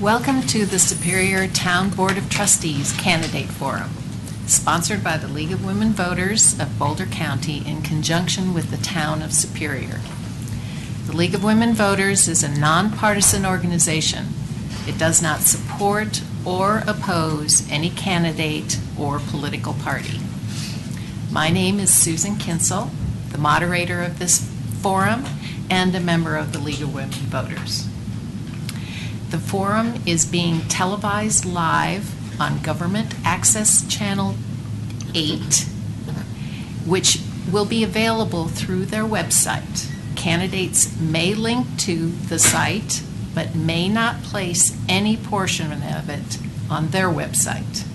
Welcome to the Superior Town Board of Trustees Candidate Forum, sponsored by the League of Women Voters of Boulder County in conjunction with the Town of Superior. The League of Women Voters is a nonpartisan organization. It does not support or oppose any candidate or political party. My name is Susan Kinsel, the moderator of this forum and a member of the League of Women Voters. The forum is being televised live on Government Access Channel 8, which will be available through their website. Candidates may link to the site, but may not place any portion of it on their website.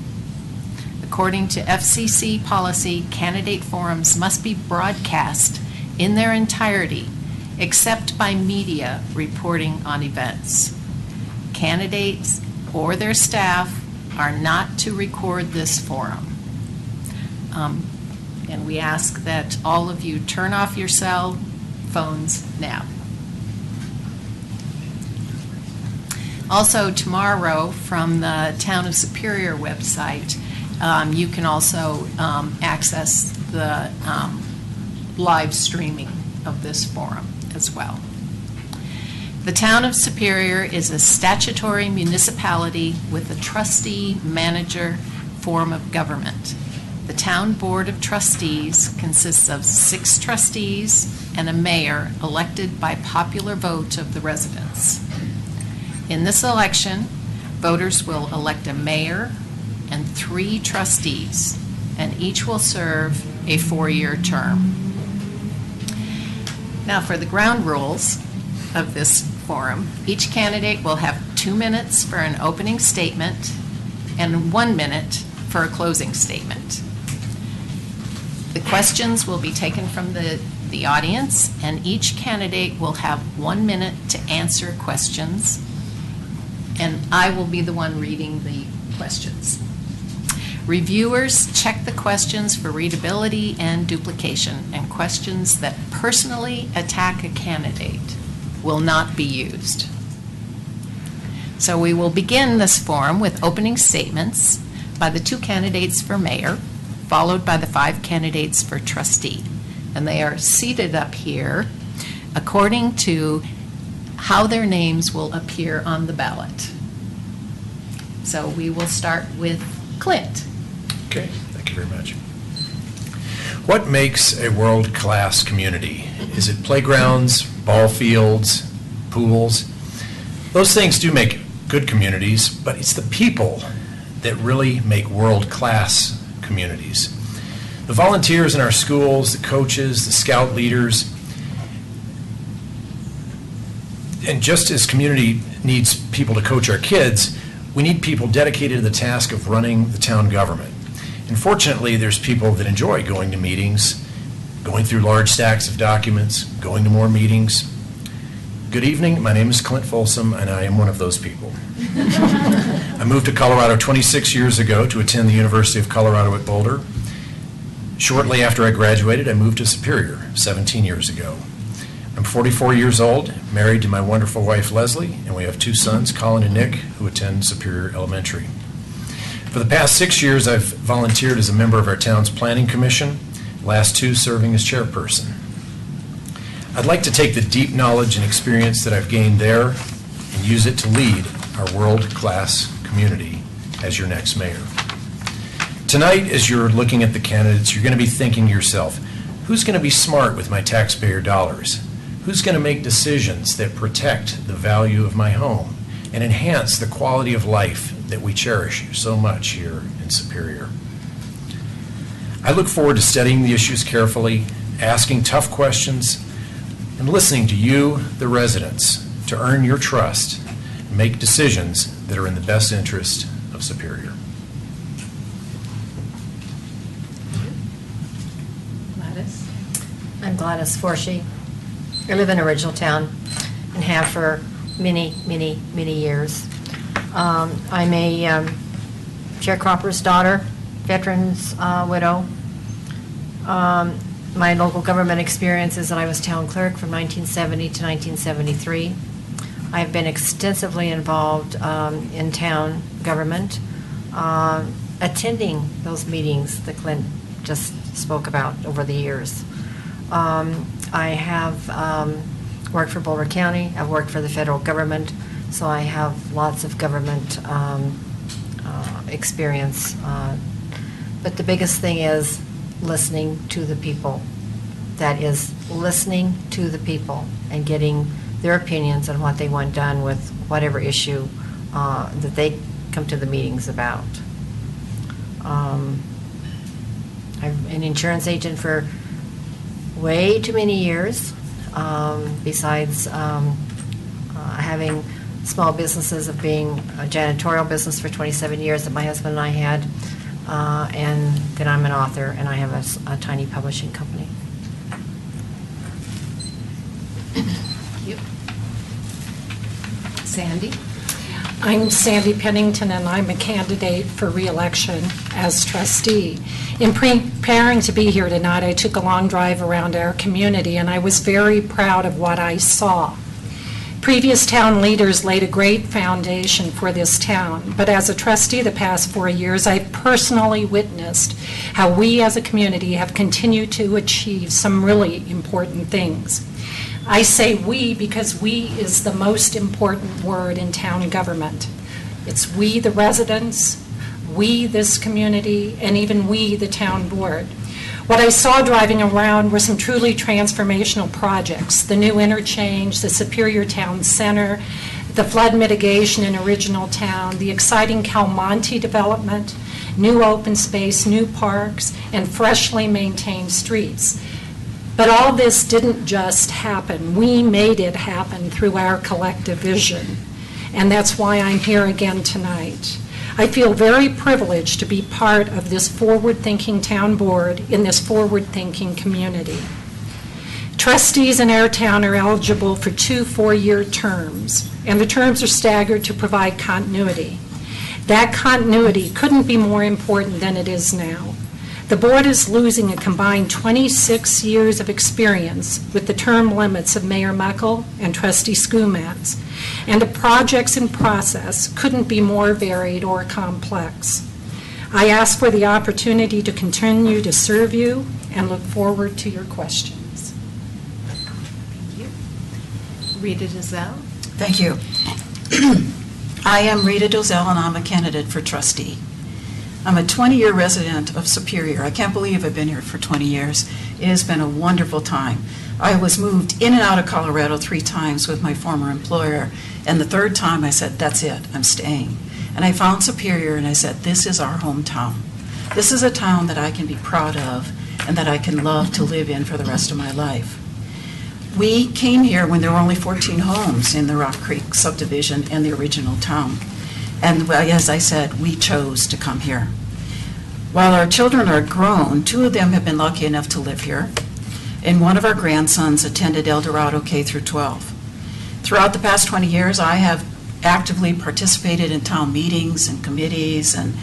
According to FCC policy, candidate forums must be broadcast in their entirety, except by media reporting on events. Candidates or their staff are not to record this forum. And we ask that all of you turn off your cell phones now. Also, tomorrow from the Town of Superior website, you can also access the live streaming of this forum as well. The Town of Superior is a statutory municipality with a trustee-manager form of government. The Town Board of Trustees consists of 6 trustees and a mayor elected by popular vote of the residents. In this election, voters will elect a mayor and 3 trustees, and each will serve a 4-year term. Now for the ground rules of this forum. Each candidate will have 2 minutes for an opening statement and 1 minute for a closing statement. The questions will be taken from the audience, and each candidate will have 1 minute to answer questions, and I will be the one reading the questions. Reviewers check the questions for readability and duplication, and questions that personally attack a candidate will not be used. So we will begin this forum with opening statements by the 2 candidates for mayor, followed by the 5 candidates for trustee. And they are seated up here according to how their names will appear on the ballot. So we will start with Clint. Okay, thank you very much. What makes a world-class community? Is it playgrounds, ball fields, pools? Those things do make good communities, but it's the people that really make world-class communities. The volunteers in our schools, the coaches, the scout leaders, and just as community needs people to coach our kids, we need people dedicated to the task of running the town government. And fortunately, there's people that enjoy going to meetings, going through large stacks of documents, going to more meetings. Good evening, my name is Clint Folsom, and I am one of those people. I moved to Colorado 26 years ago to attend the University of Colorado at Boulder. Shortly after I graduated, I moved to Superior 17 years ago. I'm 44 years old, married to my wonderful wife Leslie, and we have 2 sons, Colin and Nick, who attend Superior Elementary. For the past 6 years, I've volunteered as a member of our town's planning commission, last 2 serving as chairperson. I'd like to take the deep knowledge and experience that I've gained there and use it to lead our world-class community as your next mayor. Tonight, as you're looking at the candidates, you're going to be thinking to yourself, who's going to be smart with my taxpayer dollars? Who's going to make decisions that protect the value of my home and enhance the quality of life that we cherish so much here in Superior? I look forward to studying the issues carefully, asking tough questions, and listening to you, the residents, to earn your trust and make decisions that are in the best interest of Superior. Gladys. I'm Gladys Forshee. I live in Originaltown and have for many, many, many years. I'm a sharecropper's daughter, veteran's widow. My local government experience is that I was town clerk from 1970 to 1973. I've been extensively involved in town government, attending those meetings that Clint just spoke about over the years. I have worked for Boulder County. I've worked for the federal government, so I have lots of government experience. But the biggest thing is listening to the people. That is listening to the people and getting their opinions on what they want done with whatever issue that they come to the meetings about. I'm an insurance agent for way too many years, besides having small businesses, of being a janitorial business for 27 years that my husband and I had, and then I'm an author, and I have a tiny publishing company. Sandy? I'm Sandy Pennington, and I'm a candidate for re-election as trustee. In preparing to be here tonight, I took a long drive around our community, and I was very proud of what I saw. Previous town leaders laid a great foundation for this town, but as a trustee the past 4 years, I've personally witnessed how we as a community have continued to achieve some really important things. I say we because we is the most important word in town government. It's we, the residents, we, this community, and even we, the town board. What I saw driving around were some truly transformational projects: the new interchange, the Superior Town Center, the flood mitigation in Original Town, the exciting Calmonte development, new open space, new parks, and freshly maintained streets. But all this didn't just happen. We made it happen through our collective vision, and that's why I'm here again tonight. I feel very privileged to be part of this forward-thinking town board in this forward-thinking community. Trustees in our town are eligible for 2 4-year terms, and the terms are staggered to provide continuity. That continuity couldn't be more important than it is now. The board is losing a combined 26 years of experience with the term limits of Mayor Muckle and Trustee Skumatz, and the projects in process couldn't be more varied or complex. I ask for the opportunity to continue to serve you and look forward to your questions. Thank you. Rita Dozell? Thank you. I am Rita Dozell, and I'm a candidate for trustee. I'm a 20-year resident of Superior. I can't believe I've been here for 20 years. It has been a wonderful time. I was moved in and out of Colorado 3 times with my former employer, and the 3rd time I said, that's it, I'm staying. And I found Superior, and I said, this is our hometown. This is a town that I can be proud of and that I can love to live in for the rest of my life. We came here when there were only 14 homes in the Rock Creek subdivision and the original town. And as I said, we chose to come here. While our children are grown, 2 of them have been lucky enough to live here, and one of our grandsons attended El Dorado K through 12. Throughout the past 20 years, I have actively participated in town meetings and committees and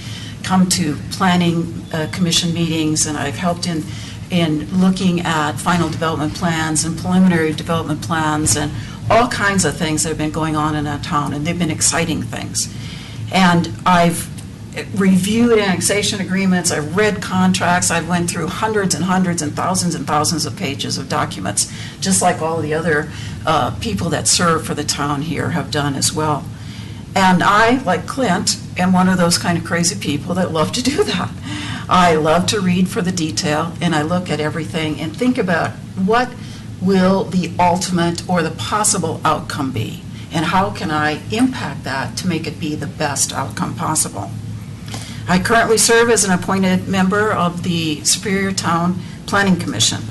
come to planning commission meetings, and I've helped in looking at final development plans and preliminary development plans and all kinds of things that have been going on in our town, and they've been exciting things. And I've reviewed annexation agreements, I've read contracts, I've went through hundreds and thousands of pages of documents, just like all the other people that serve for the town here have done as well. And I, like Clint, am one of those kind of crazy people that love to do that. I love to read for the detail, and I look at everything and think about what will the ultimate or the possible outcome be, and how can I impact that to make it be the best outcome possible. I currently serve as an appointed member of the Superior Town Planning Commission.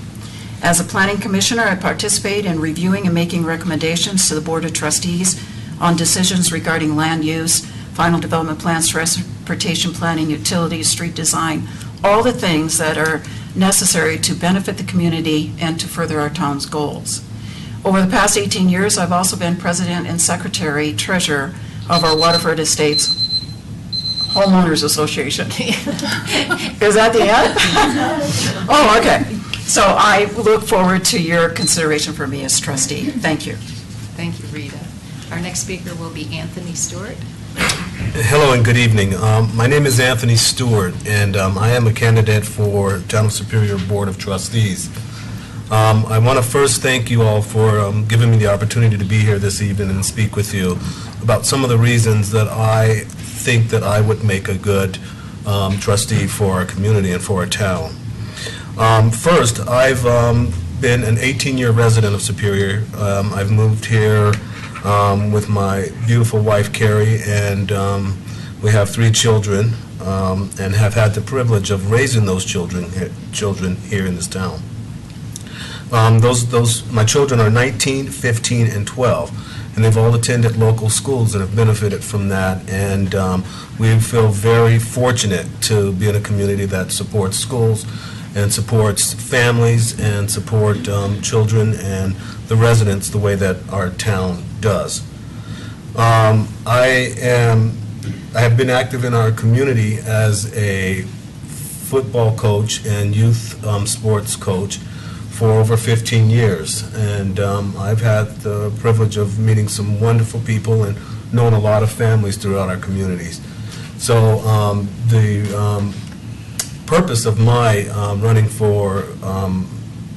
As a planning commissioner, I participate in reviewing and making recommendations to the Board of Trustees on decisions regarding land use, final development plans, transportation planning, utilities, street design, all the things that are necessary to benefit the community and to further our town's goals. Over the past 18 years, I've also been president and secretary treasurer of our Waterford Estates Homeowners Association. Is that the end? Oh, okay. So I look forward to your consideration for me as trustee. Thank you. Thank you, Rita. Our next speaker will be Anthony Stewart. Hello and good evening. My name is Anthony Stewart, and I am a candidate for Town of Superior Board of Trustees. I want to first thank you all for giving me the opportunity to be here this evening and speak with you about some of the reasons that I think that I would make a good trustee for our community and for our town. First, I've been an 18-year resident of Superior. I've moved here with my beautiful wife, Carrie, and we have 3 children and have had the privilege of raising those children here in this town. My children are 19, 15, and 12, and they've all attended local schools and have benefited from that, and we feel very fortunate to be in a community that supports schools and supports families and support children and the residents the way that our town does. I have been active in our community as a football coach and youth sports coach for over 15 years, and I've had the privilege of meeting some wonderful people and known a lot of families throughout our communities. So the purpose of my running for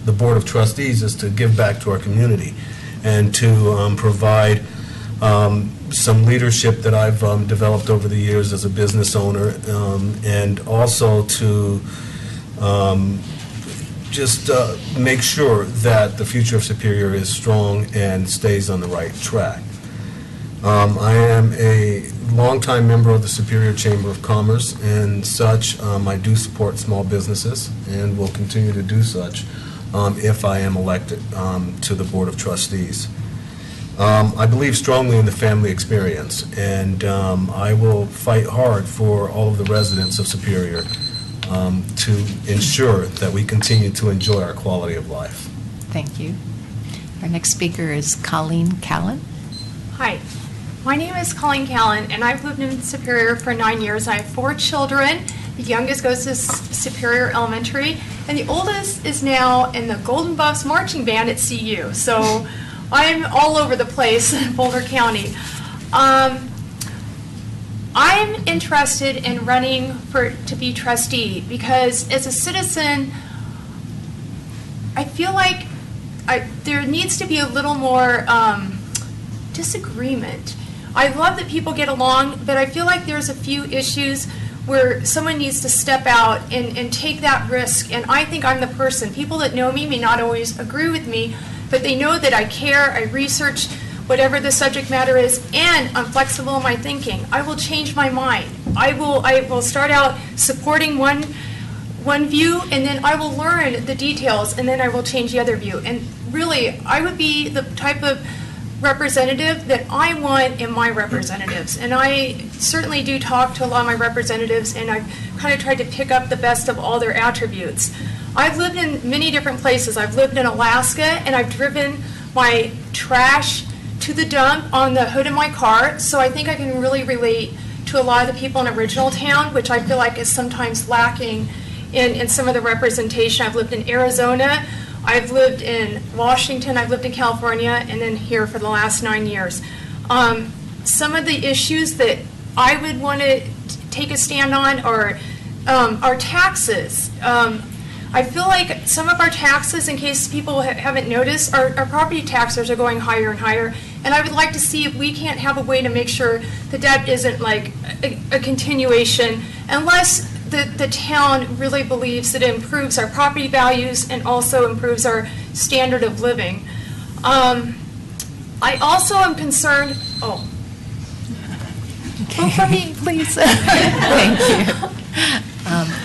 the Board of Trustees is to give back to our community and to provide some leadership that I've developed over the years as a business owner, and also to just make sure that the future of Superior is strong and stays on the right track. I am a longtime member of the Superior Chamber of Commerce, and such I do support small businesses and will continue to do such if I am elected to the Board of Trustees. I believe strongly in the family experience, and I will fight hard for all of the residents of Superior to ensure that we continue to enjoy our quality of life. Thank you. Our next speaker is Colleen Callan. Hi, my name is Colleen Callan, and I've lived in Superior for 9 years. I have 4 children. The youngest goes to Superior Elementary, and the oldest is now in the Golden Buffs marching band at CU. So I'm all over the place in Boulder County. I'm interested in running to be trustee because as a citizen, I feel like there needs to be a little more disagreement. I love that people get along, but I feel like there's a few issues where someone needs to step out and take that risk, and I think I'm the person. People that know me may not always agree with me, but they know that I care, I research whatever the subject matter is, and I'm flexible in my thinking. I will change my mind. I will start out supporting one view, and then I will learn the details, and then I will change the other view. And really, I would be the type of representative that I want in my representatives. And I certainly do talk to a lot of my representatives, and I've kind of tried to pick up the best of all their attributes. I've lived in many different places. I've lived in Alaska, and I've driven my trash to the dump on the hood of my car, so I think I can really relate to a lot of the people in Original Town, which I feel like is sometimes lacking in some of the representation. I've lived in Arizona, I've lived in Washington, I've lived in California, and then here for the last 9 years. Some of the issues that I would want to take a stand on are taxes. I feel like some of our taxes, in case people haven't noticed, our property taxes are going higher and higher, and I would like to see if we can't have a way to make sure that that isn't like a continuation, unless the town really believes that it improves our property values and also improves our standard of living. I also am concerned, vote for me, please. Thank you.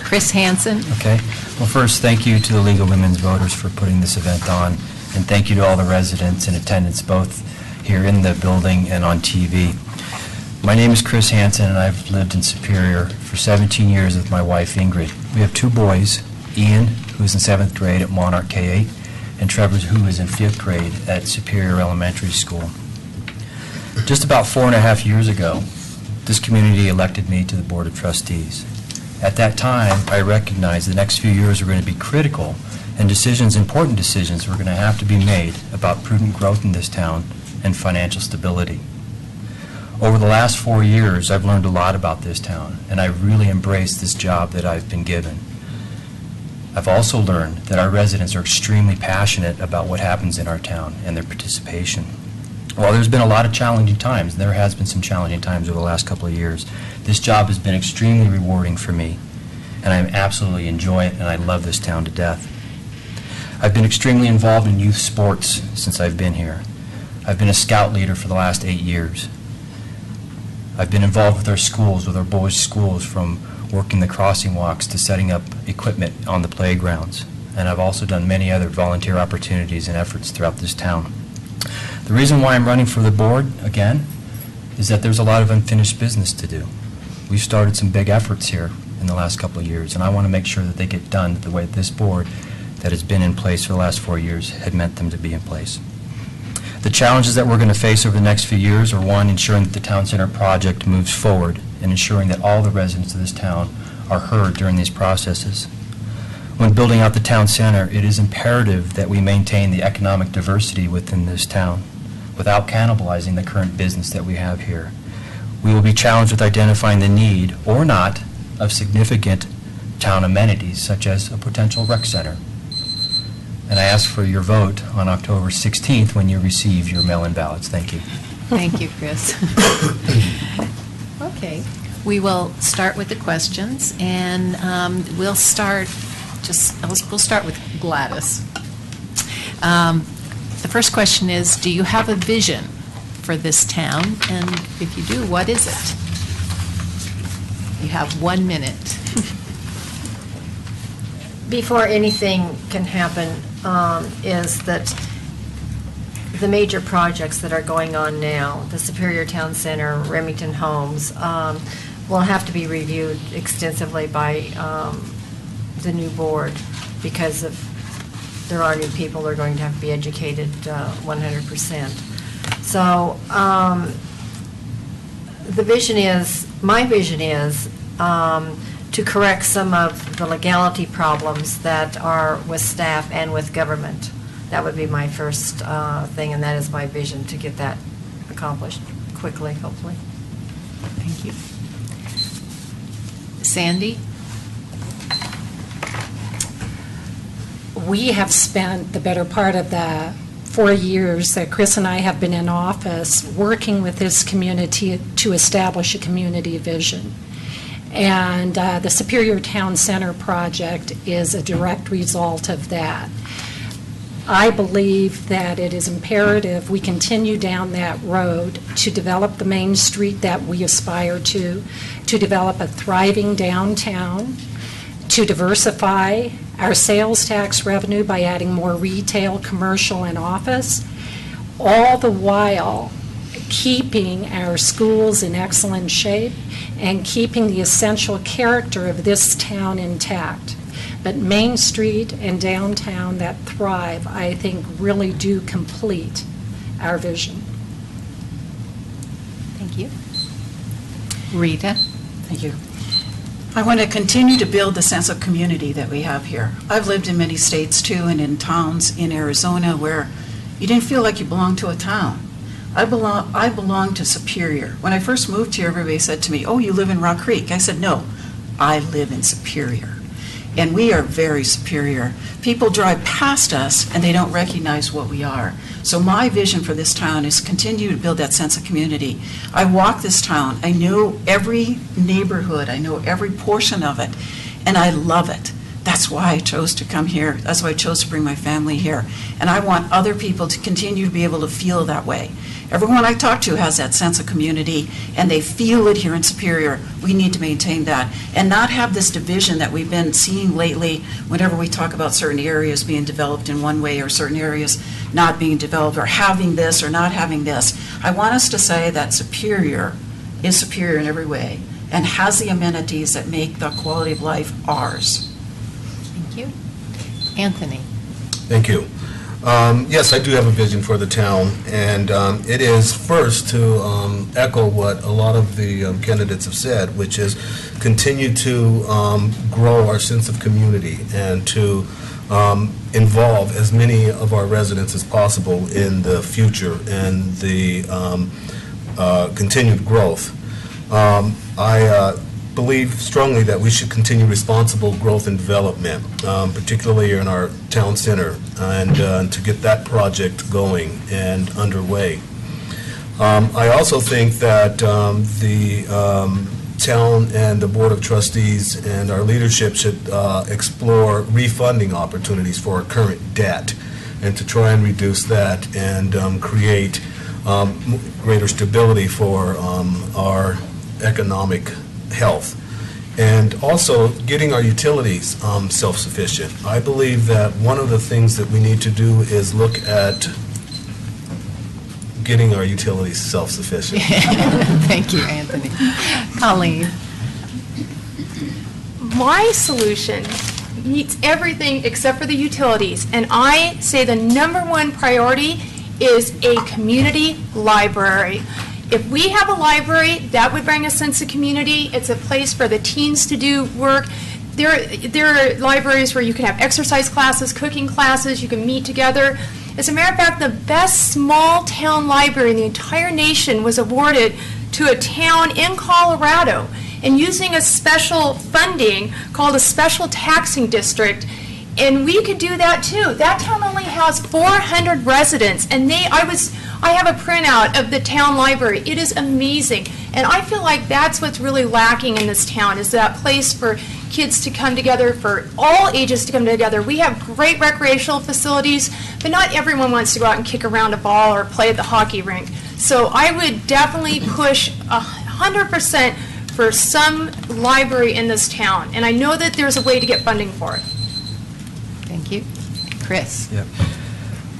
Chris Hansen. Okay. Well, first, thank you to the League of Women's Voters for putting this event on, and thank you to all the residents in attendance, both here in the building and on TV. My name is Chris Hansen, and I've lived in Superior for 17 years with my wife, Ingrid. We have 2 boys, Ian, who's in 7th grade at Monarch K-8, and Trevor, who is in 5th grade at Superior Elementary School. Just about 4.5 years ago, this community elected me to the Board of Trustees. At that time, I recognized the next few years were going to be critical, and important decisions were going to have to be made about prudent growth in this town and financial stability. Over the last 4 years, I've learned a lot about this town, and I've really embraced this job that I've been given. I've also learned that our residents are extremely passionate about what happens in our town and their participation. While there's been a lot of challenging times, there has been some challenging times over the last couple of years, this job has been extremely rewarding for me, and I absolutely enjoy it, and I love this town to death. I've been extremely involved in youth sports since I've been here. I've been a scout leader for the last 8 years. I've been involved with our schools, with our boys' schools, from working the crossing walks to setting up equipment on the playgrounds. And I've also done many other volunteer opportunities and efforts throughout this town. The reason why I'm running for the board, again, is that there's a lot of unfinished business to do. We've started some big efforts here in the last couple of years, and I want to make sure that they get done the way this board that has been in place for the last 4 years had meant them to be in place. The challenges that we're going to face over the next few years are, one, ensuring that the Town Center project moves forward and ensuring that all the residents of this town are heard during these processes. When building out the Town Center, it is imperative that we maintain the economic diversity within this town without cannibalizing the current business that we have here. We will be challenged with identifying the need, or not, of significant town amenities, such as a potential rec center. And I ask for your vote on October 16th when you receive your mail-in ballots. Thank you. Thank you, Chris. Okay, we will start with the questions, and we'll start with Gladys. The first question is, do you have a vision for this town? And if you do, what is it? You have 1 minute. Before anything can happen, is that the major projects that are going on now, the Superior Town Center, Remington Homes, will have to be reviewed extensively by the new board because there are new people that are going to have to be educated 100%. So my vision is to correct some of the legality problems that are with staff and with government. That would be my first thing, and that is my vision, to get that accomplished quickly, hopefully. Thank you. Sandy? We have spent the better part of the 4 years that Chris and I have been in office working with this community to establish a community vision. And the Superior Town Center project is a direct result of that. I believe that it is imperative we continue down that road to develop the Main Street that we aspire to develop a thriving downtown, to diversify our sales tax revenue by adding more retail, commercial, and office, all the while keeping our schools in excellent shape and keeping the essential character of this town intact. But Main Street and downtown that thrive, I think, really do complete our vision. Thank you. Rita? Thank you. I want to continue to build the sense of community that we have here. I've lived in many states too, and in towns in Arizona where you didn't feel like you belonged to a town. I belong to Superior. When I first moved here, everybody said to me, "Oh, you live in Rock Creek." I said, "No, I live in Superior." And we are very superior. People drive past us and they don't recognize what we are. So my vision for this town is continue to build that sense of community. I walk this town. I know every neighborhood. I know every portion of it. And I love it. That's why I chose to come here. That's why I chose to bring my family here. And I want other people to continue to be able to feel that way. Everyone I talk to has that sense of community, and they feel it here in Superior. We need to maintain that and not have this division that we've been seeing lately whenever we talk about certain areas being developed in one way or certain areas not being developed, or having this or not having this. I want us to say that Superior is superior in every way and has the amenities that make the quality of life ours. Thank you. Anthony? Thank you. Yes, I do have a vision for the town, and it is first to echo what a lot of the candidates have said, which is continue to grow our sense of community and to involve as many of our residents as possible in the future and the continued growth. I believe strongly that we should continue responsible growth and development, particularly in our town center, and to get that project going and underway. I also think that the town and the Board of Trustees and our leadership should explore refunding opportunities for our current debt and to try and reduce that and create greater stability for our economic health. And also getting our utilities self-sufficient. I believe that one of the things that we need to do is look at getting our utilities self-sufficient. Thank you, Anthony. Colleen? My solution meets everything except for the utilities, and I say the #1 priority is a community library. If we have a library, that would bring a sense of community. It's a place for the teens to do work. There are libraries where you can have exercise classes, cooking classes, you can meet together. As a matter of fact, the best small town library in the entire nation was awarded to a town in Colorado. And using a special funding called a special taxing district, and we could do that too. That town only has 400 residents, and I have a printout of the town library. It is amazing. And I feel like that's what's really lacking in this town, is that place for kids to come together, for all ages to come together. We have great recreational facilities, but not everyone wants to go out and kick around a ball or play at the hockey rink. So I would definitely push 100% for some library in this town. And I know that there's a way to get funding for it. Thank you. Chris? Yep.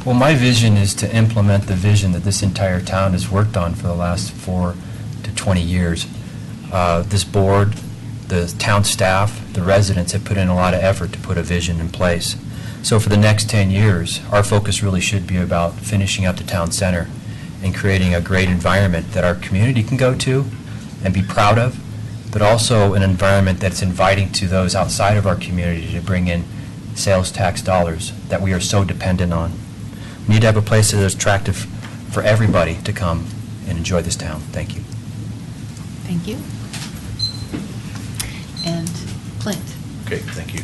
Well, my vision is to implement the vision that this entire town has worked on for the last 4 to 20 years. This board, the town staff, the residents have put in a lot of effort to put a vision in place. So for the next 10 years, our focus really should be about finishing up the town center and creating a great environment that our community can go to and be proud of, but also an environment that's inviting to those outside of our community to bring in sales tax dollars that we are so dependent on. We need to have a place that is attractive for everybody to come and enjoy this town. Thank you. Thank you. And Clint? Okay, thank you.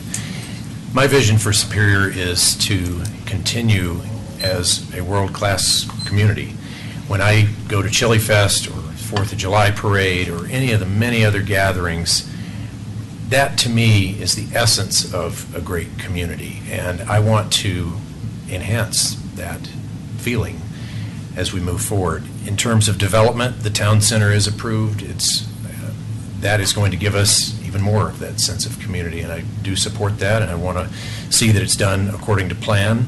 My vision for Superior is to continue as a world-class community. When I go to Chili Fest or 4th of July Parade or any of the many other gatherings, that to me is the essence of a great community, and I want to enhance that feeling as we move forward. In terms of development, the town center is approved. That is going to give us even more of that sense of community, and I do support that, and I want to see that it's done according to plan.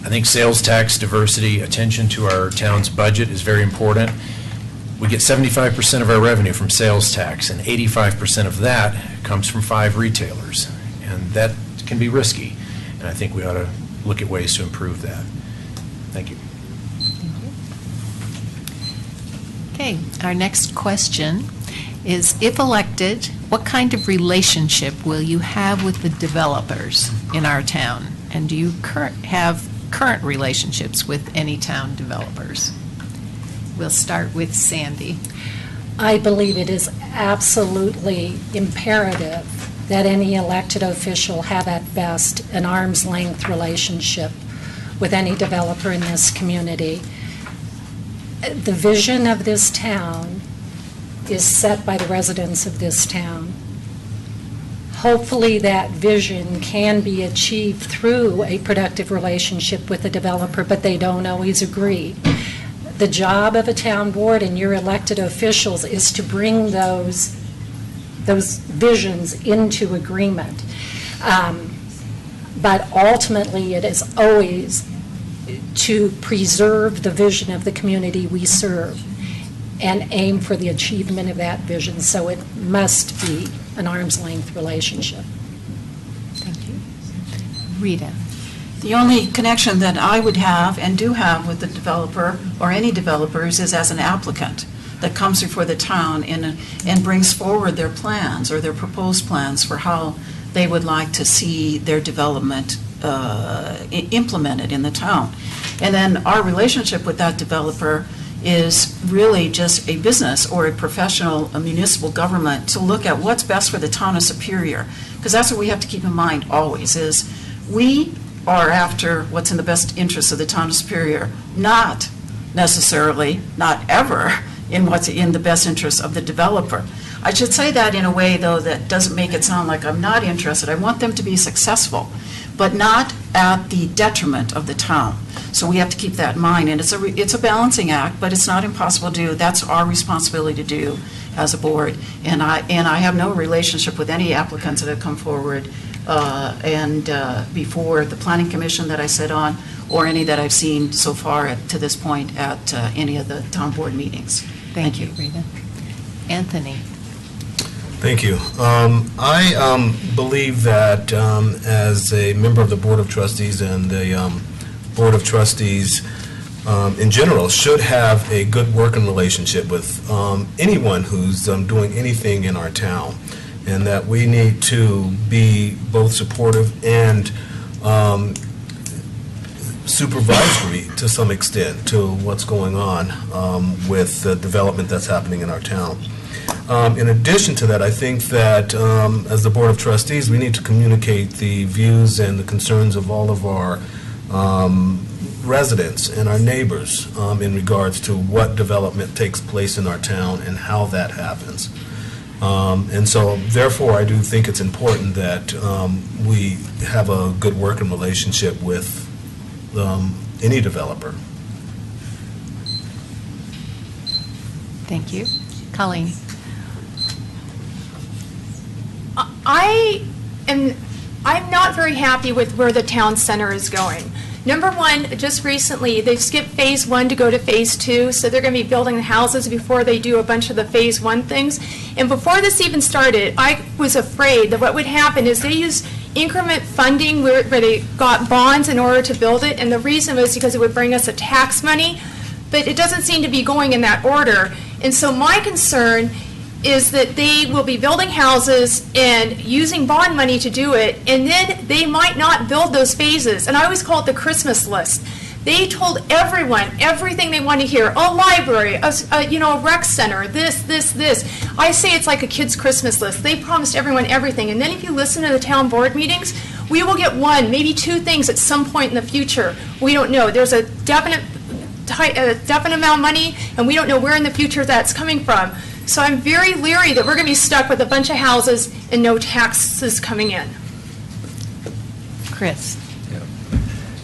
I think sales tax diversity, attention to our town's budget is very important. We get 75% of our revenue from sales tax, and 85% of that comes from 5 retailers, and that can be risky, and I think we ought to look at ways to improve that. Thank you. Okay, our next question is, if elected, what kind of relationship will you have with the developers in our town? And do you have current relationships with any town developers? We'll start with Sandy. I believe it is absolutely imperative that any elected official have at best an arm's length relationship with any developer in this community. The vision of this town is set by the residents of this town. Hopefully that vision can be achieved through a productive relationship with the developer, but they don't always agree. The job of a town board and your elected officials is to bring those visions into agreement. But ultimately, it is always to preserve the vision of the community we serve and aim for the achievement of that vision. So it must be an arm's length relationship. Thank you. Rita? The only connection that I would have and do have with the developer or any developers is as an applicant that comes before the town and brings forward their plans or their proposed plans for how they would like to see their development implemented in the town. And then our relationship with that developer is really just a business or a professional, a municipal government to look at what's best for the town of Superior. Because that's what we have to keep in mind always, is we are after what's in the best interest of the town of Superior, not necessarily, not ever, in what's in the best interest of the developer. I should say that in a way, though, that doesn't make it sound like I'm not interested. I want them to be successful, but not at the detriment of the town. So we have to keep that in mind, and it's a balancing act, but it's not impossible to do. That's our responsibility to do as a board, and I have no relationship with any applicants that have come forward before the Planning Commission that I sit on, or any that I've seen so far to this point at any of the town board meetings. Thank you, Rita. Anthony? Thank you. I believe that as a member of the Board of Trustees and the Board of Trustees in general should have a good working relationship with anyone who's doing anything in our town, and that we need to be both supportive and supervisory to some extent to what's going on with the development that's happening in our town. In addition to that, I think that as the Board of Trustees, we need to communicate the views and the concerns of all of our residents and our neighbors in regards to what development takes place in our town and how that happens. And so, therefore, I do think it's important that we have a good working relationship with any developer. Thank you. Colleen? I'm not very happy with where the town center is going. Number one, just recently, they've skipped phase 1 to go to phase 2, so they're going to be building the houses before they do a bunch of the phase 1 things. And before this even started, I was afraid that what would happen is they use increment funding where they got bonds in order to build it, and the reason was because it would bring us a tax money, but it doesn't seem to be going in that order. And so my concern is that they will be building houses and using bond money to do it, and then they might not build those phases. And I always call it the Christmas list. They told everyone everything they want to hear. A library, a rec center, this. I say it's like a kid's Christmas list. They promised everyone everything. And then if you listen to the town board meetings, we will get 1, maybe 2 things at some point in the future. We don't know. There's a definite amount of money, and we don't know where in the future that's coming from. So I'm very leery that we're going to be stuck with a bunch of houses and no taxes coming in. Chris?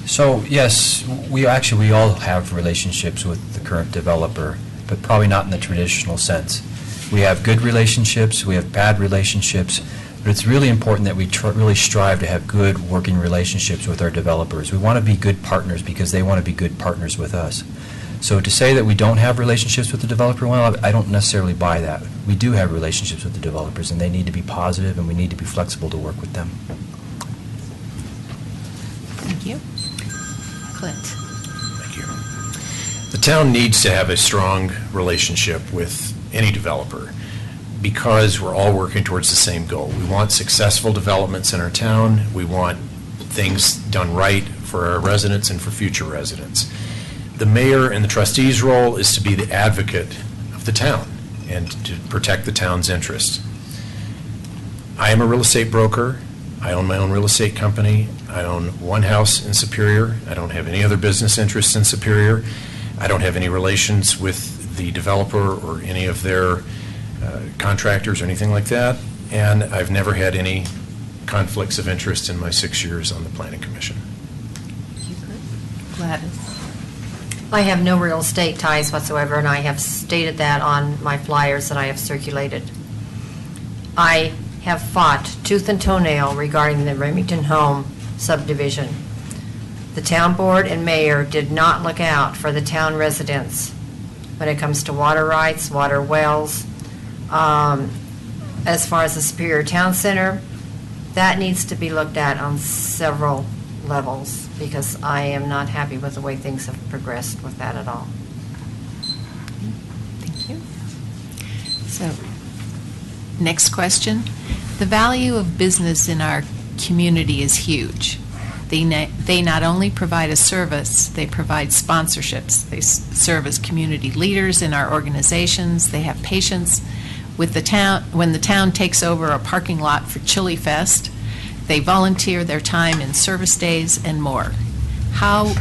So, yes, we all have relationships with the current developer, but probably not in the traditional sense. We have good relationships, we have bad relationships, but it's really important that we really strive to have good working relationships with our developers. We want to be good partners because they want to be good partners with us. So to say that we don't have relationships with the developer, well, I don't necessarily buy that. We do have relationships with the developers, and they need to be positive, and we need to be flexible to work with them. Thank you. Clint? Thank you. The town needs to have a strong relationship with any developer because we're all working towards the same goal. We want successful developments in our town. We want things done right for our residents and for future residents. The mayor and the trustees' role is to be the advocate of the town and to protect the town's interests. I am a real estate broker. I own my own real estate company. I own one house in Superior. I don't have any other business interests in Superior. I don't have any relations with the developer or any of their contractors or anything like that. And I've never had any conflicts of interest in my 6 years on the Planning Commission. Gladys? I have no real estate ties whatsoever, and I have stated that on my flyers that I have circulated. I have fought tooth and toenail regarding the Remington Home subdivision. The town board and mayor did not look out for the town residents when it comes to water rights, water wells. As far as the Superior Town Center, that needs to be looked at on several levels, because I am not happy with the way things have progressed with that at all. Thank you. So, next question. The value of business in our community is huge. They not only provide a service, they provide sponsorships. They serve as community leaders in our organizations. They have patience with the town when the town takes over a parking lot for Chili Fest. They volunteer their time in service days and more. How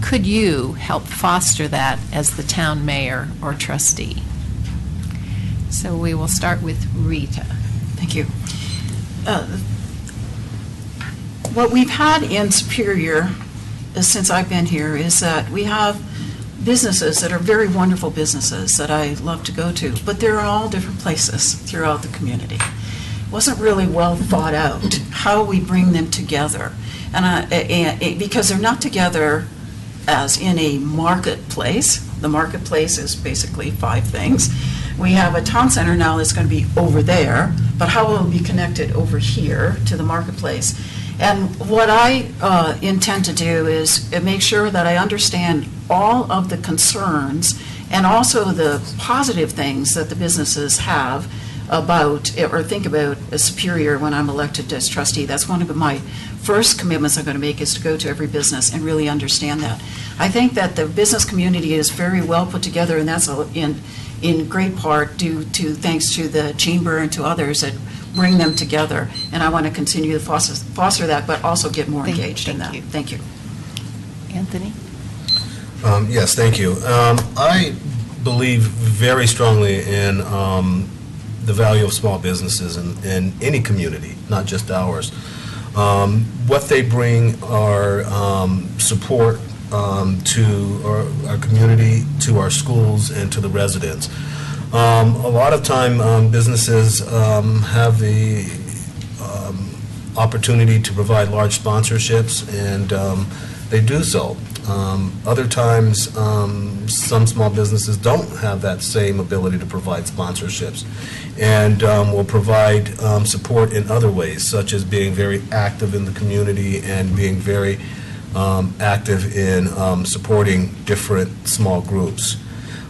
could you help foster that as the town mayor or trustee? So we will start with Rita. Thank you. What we've had in Superior since I've been here is that we have businesses that are very wonderful businesses that I love to go to, but they're in all different places throughout the community. It wasn't really well thought out how we bring them together, and because they're not together as in a marketplace. The marketplace is basically 5 things. We have a town center now that's going to be over there, but how will it be connected over here to the marketplace? And what I intend to do is make sure that I understand all of the concerns and also the positive things that the businesses have about or think about Superior when I'm elected as trustee. That's one of my first commitments I'm going to make, is to go to every business and really understand that. I think that the business community is very well put together, and that's in great part due to thanks to the chamber and to others that bring them together. And I want to continue to foster that, but also get more engaged in that. Thank you. Anthony? Yes, thank you. I believe very strongly in the value of small businesses in any community, not just ours. What they bring are support to our community, to our schools, and to the residents. A lot of time, businesses have the opportunity to provide large sponsorships, and they do so. Other times, some small businesses don't have that same ability to provide sponsorships, and will provide support in other ways, such as being very active in the community and being very active in supporting different small groups.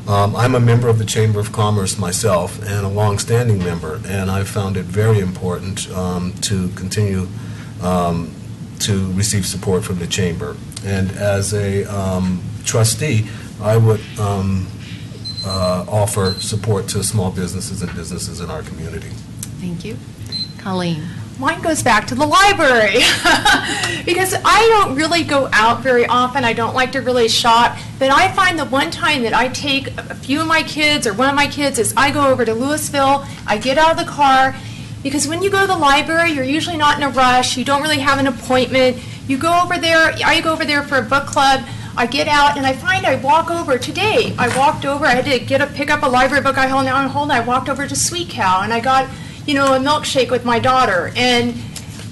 I'm a member of the Chamber of Commerce myself, and a long-standing member, and I've found it very important to continue to receive support from the Chamber. And as a trustee, I would offer support to small businesses and businesses in our community. Thank you. Colleen? Mine goes back to the library because I don't really go out very often. I don't like to really shop, but I find the one time that I take a few of my kids or one of my kids is I go over to Louisville. I get out of the car, because when you go to the library, you're usually not in a rush. You don't really have an appointment. You go over there. I go over there for a book club. I get out and I find I walk over. Today I walked over. I had to pick up a library book I hold now and hold. I walked over to Sweet Cow and I got a milkshake with my daughter. And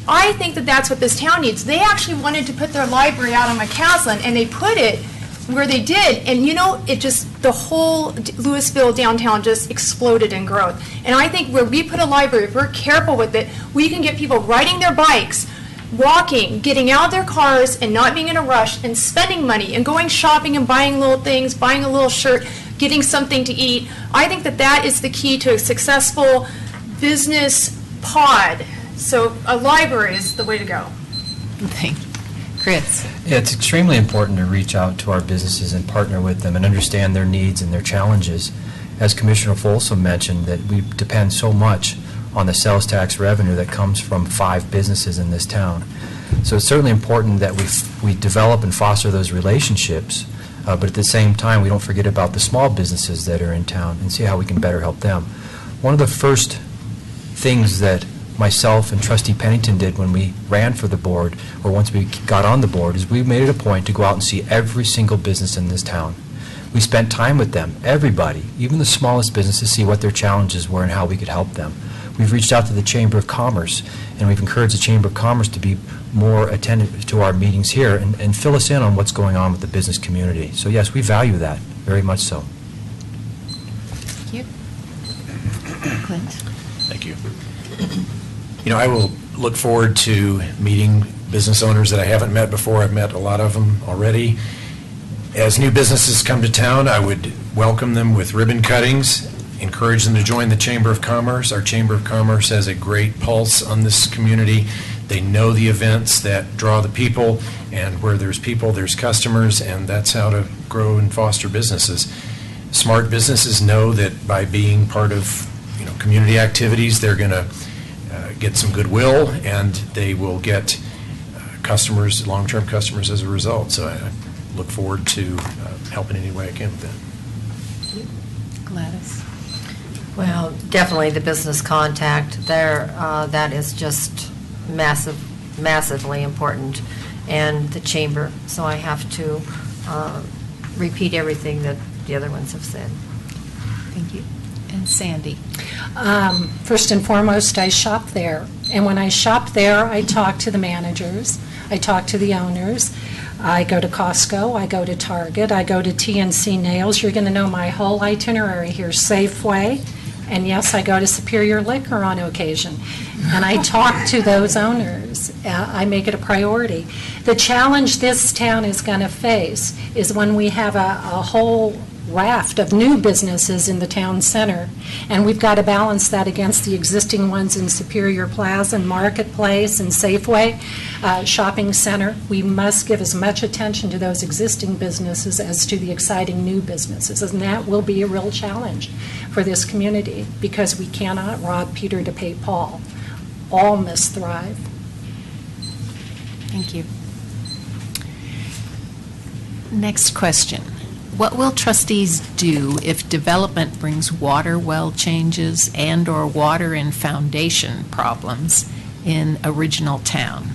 I think that that's what this town needs. They actually wanted to put their library out on McCaslin, and they put it where they did. And it just, the whole Louisville downtown just exploded in growth. And I think where we put a library, if we're careful with it, we can get people riding their bikes, walking, getting out of their cars and not being in a rush, and spending money and going shopping and buying little things, buying a little shirt, getting something to eat. I think that that is the key to a successful business pod. So a library is the way to go. Thank you. Chris? Yeah, it's extremely important to reach out to our businesses and partner with them and understand their needs and their challenges. As Commissioner Folsom mentioned, that we depend so much on the sales tax revenue that comes from 5 businesses in this town. So it's certainly important that we develop and foster those relationships, but at the same time, we don't forget about the small businesses that are in town and see how we can better help them. One of the first things that myself and Trustee Pennington did when we ran for the board, or once we got on the board, is we made it a point to go out and see every single business in this town. We spent time with them, everybody, even the smallest businesses, see what their challenges were and how we could help them. We've reached out to the Chamber of Commerce, and we've encouraged the Chamber of Commerce to be more attentive to our meetings here and fill us in on what's going on with the business community. So yes, we value that, very much so. Thank you. Clint? Thank you. I will look forward to meeting business owners that I haven't met before. I've met a lot of them already. As new businesses come to town, I would welcome them with ribbon cuttings, encourage them to join the Chamber of Commerce. Our Chamber of Commerce has a great pulse on this community. They know the events that draw the people, and where there's people, there's customers, and that's how to grow and foster businesses. Smart businesses know that by being part of, community activities, they're going to get some goodwill, and they will get customers, long-term customers as a result. So I look forward to helping any way I can with that. Gladys? Well, definitely the business contact there, that is just massively important, and the chamber. So I have to repeat everything that the other ones have said. Thank you. And Sandy? First and foremost, I shop there. And when I shop there, I talk to the managers, I talk to the owners. I go to Costco, I go to Target, I go to TNC Nails. You're going to know my whole itinerary here. Safeway, and yes, I go to Superior Liquor on occasion. And I talk to those owners. I make it a priority. The challenge this town is going to face is when we have a whole raft of new businesses in the town center, and we've got to balance that against the existing ones in Superior Plaza and Marketplace and Safeway Shopping Center. We must give as much attention to those existing businesses as to the exciting new businesses, and that will be a real challenge for this community, because we cannot rob Peter to pay Paul. All must thrive. Thank you. Next question. What will trustees do if development brings water well changes and/or water and foundation problems in original town?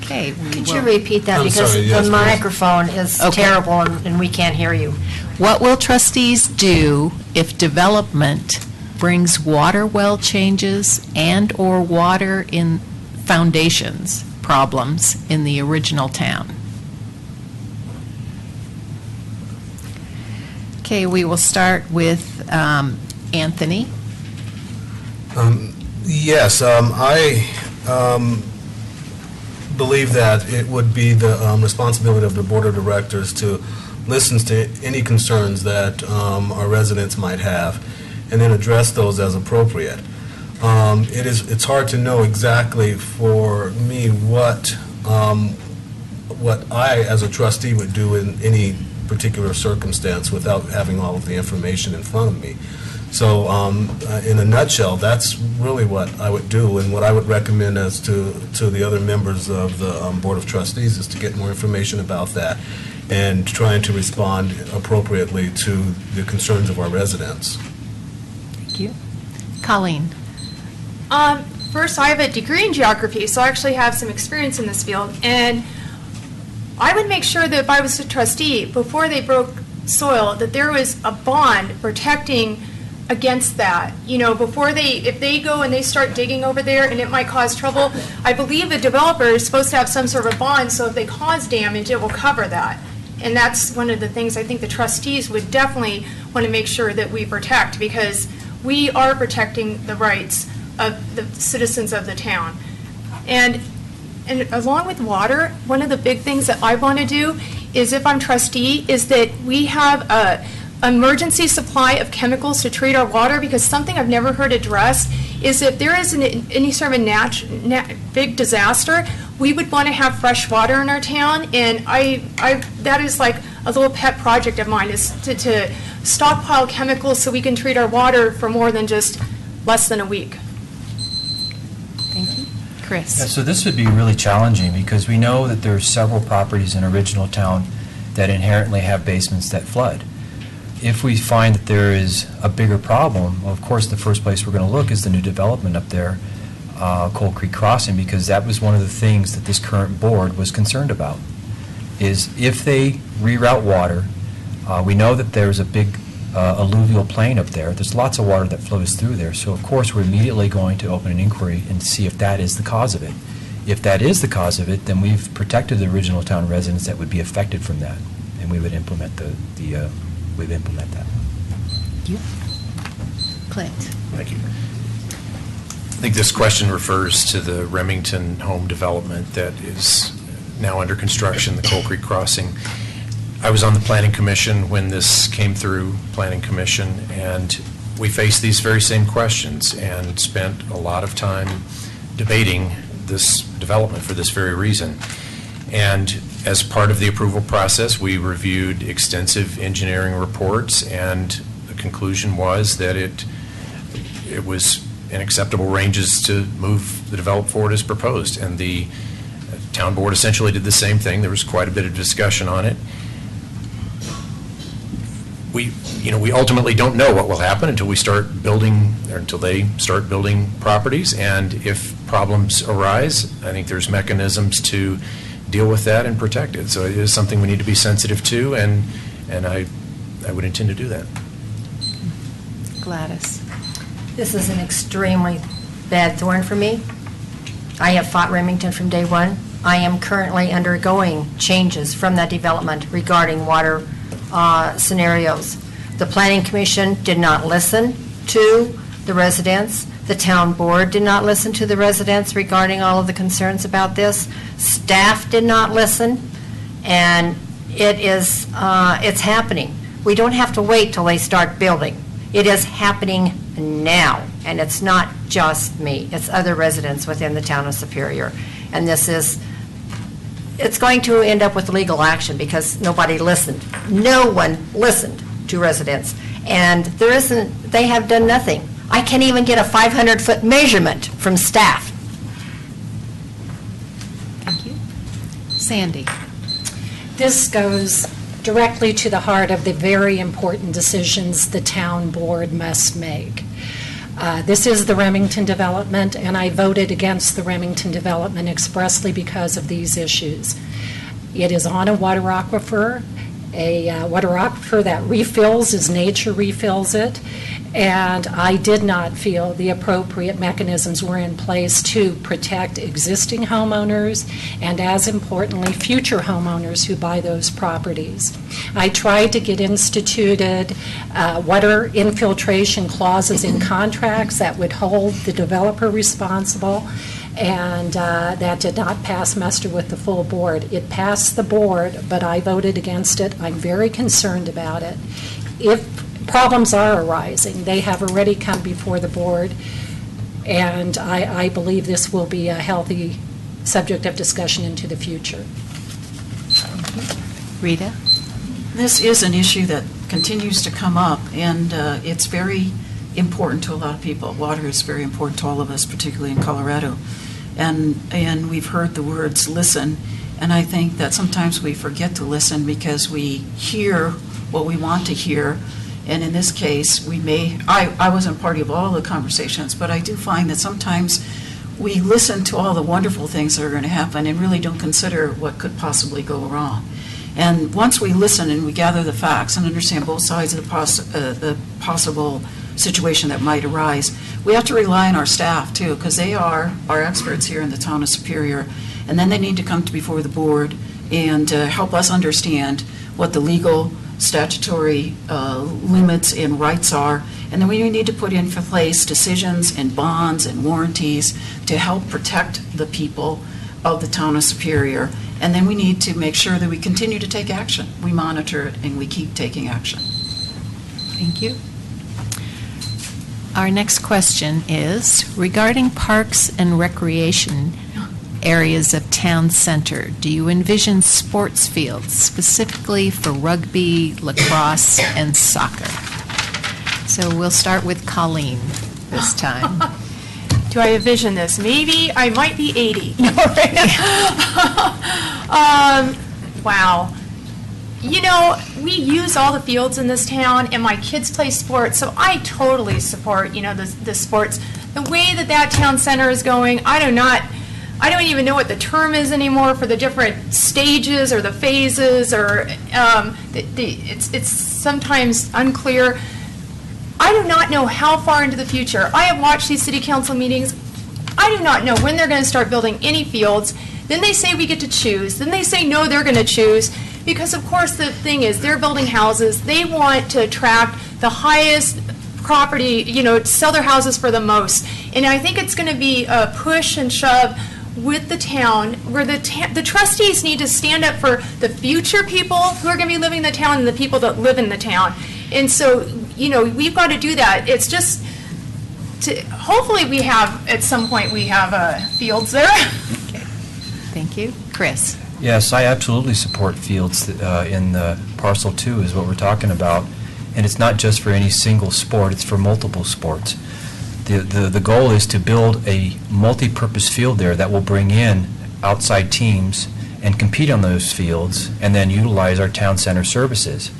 Okay. Could you repeat that? I'm Because sorry, yes, the please. microphone is Okay. terrible, and we can't hear you. What will trustees do if development brings water well changes and/or water in foundations problems in the original town? Okay, we will start with Anthony. Yes, I believe that it would be the responsibility of the Board of Directors to listen to any concerns that our residents might have, and then address those as appropriate. It's hard to know exactly for me what I, as a trustee, would do in any particular circumstance without having all of the information in front of me. So in a nutshell, that's really what I would do, and what I would recommend as to the other members of the Board of Trustees is to get more information about that and trying to respond appropriately to the concerns of our residents. Thank you. Colleen. First, I have a degree in geography, so I actually have some experience in this field. And I would make sure that if I was a trustee, before they broke soil, that there was a bond protecting against that. Before if they go and they start digging over there and it might cause trouble, I believe a developer is supposed to have some sort of a bond, so if they cause damage, it will cover that. And that's one of the things I think the trustees would definitely want to make sure that we protect, because we are protecting the rights of the citizens of the town. And along with water, one of the big things that I want to do is, if I'm trustee, is that we have a emergency supply of chemicals to treat our water, because something I've never heard addressed is if there is any sort of big disaster, we would want to have fresh water in our town. And that is like a little pet project of mine, is to stockpile chemicals so we can treat our water for more than just less than a week. Thank you. Chris. Yeah, so this would be really challenging, because we know that there are several properties in original town that inherently have basements that flood. If we find that there is a bigger problem, well, of course, the first place we're going to look is the new development up there, Coal Creek Crossing, because that was one of the things that this current board was concerned about, is if they reroute water, we know that there's a big alluvial plain up there. There's lots of water that flows through there. So, of course, we're immediately going to open an inquiry and see if that is the cause of it. If that is the cause of it, then we've protected the original town residents that would be affected from that, and we would implement we'd implement that. Thank you. Clint. Thank you. I think this question refers to the Remington home development that is now under construction, the Coal Creek Crossing. I was on the Planning Commission when this came through Planning Commission, and we faced these very same questions and spent a lot of time debating this development for this very reason. And as part of the approval process, we reviewed extensive engineering reports, and the conclusion was that it was in acceptable ranges to move the development forward as proposed. And the town board essentially did the same thing. There was quite a bit of discussion on it. We ultimately don't know what will happen until we start building, or until they start building properties. And if problems arise, I think there's mechanisms to deal with that and protect it. So it is something we need to be sensitive to, and I would intend to do that. Gladys. This is an extremely bad thorn for me. I have fought Remington from day one. I am currently undergoing changes from that development regarding water scenarios. The Planning Commission did not listen to the residents. The town board did not listen to the residents regarding all of the concerns about this. Staff did not listen, and it's happening. We don't have to wait till they start building. It is happening now, and it's not just me. It's other residents within the town of Superior. And it's going to end up with legal action because nobody listened. No one listened to residents. And they have done nothing. I can't even get a 500-foot measurement from staff. Thank you. Sandy. This goes directly to the heart of the very important decisions the town board must make. This is the Remington development, and I voted against the Remington development expressly because of these issues. It is on a water aquifer that refills as nature refills it, and I did not feel the appropriate mechanisms were in place to protect existing homeowners and, as importantly, future homeowners who buy those properties. I tried to get instituted water infiltration clauses in contracts that would hold the developer responsible, and that did not pass muster with the full board. It passed the board, but I voted against it. I'm very concerned about it. If problems are arising, they have already come before the board, and I believe this will be a healthy subject of discussion into the future. Rita? This is an issue that continues to come up, and it's very important to a lot of people. Water is very important to all of us, particularly in Colorado. And we've heard the words listen, and I think that sometimes we forget to listen because we hear what we want to hear. And in this case, I wasn't part of all the conversations, but I do find that sometimes we listen to all the wonderful things that are going to happen and really don't consider what could possibly go wrong. And once we listen and we gather the facts and understand both sides of the possible situation that might arise, we have to rely on our staff too, because they are our experts here in the town of Superior. And then they need to come before the board and help us understand what the legal statutory limits and rights are, and then we need to put in place decisions and bonds and warranties to help protect the people of the town of Superior. And then we need to make sure that we continue to take action. We monitor it and we keep taking action. Thank you. Our next question is, regarding parks and recreation areas of town center, do you envision sports fields specifically for rugby, lacrosse, and soccer? So we'll start with Colleen this time. Do I envision this? Maybe I might be 80. Wow. You know, we use all the fields in this town, and my kids play sports, so I totally support, the sports. The way that town center is going, I don't even know what the term is anymore for the different stages or the phases, or it's sometimes unclear. I do not know how far into the future. I have watched these city council meetings. I do not know when they're going to start building any fields. Then they say we get to choose. Then they say no, they're going to choose. Because, of course, the thing is, they're building houses. They want to attract the highest property, to sell their houses for the most. And I think it's going to be a push and shove with the town, where the trustees need to stand up for the future people who are going to be living in the town and the people that live in the town. And so, we've got to do that. It's just, hopefully we have, at some point, we have fields there. Okay. Thank you. Chris? Yes, I absolutely support fields in the parcel 2 is what we're talking about. And it's not just for any single sport, it's for multiple sports. The goal is to build a multi-purpose field there that will bring in outside teams and compete on those fields and then utilize our town center services.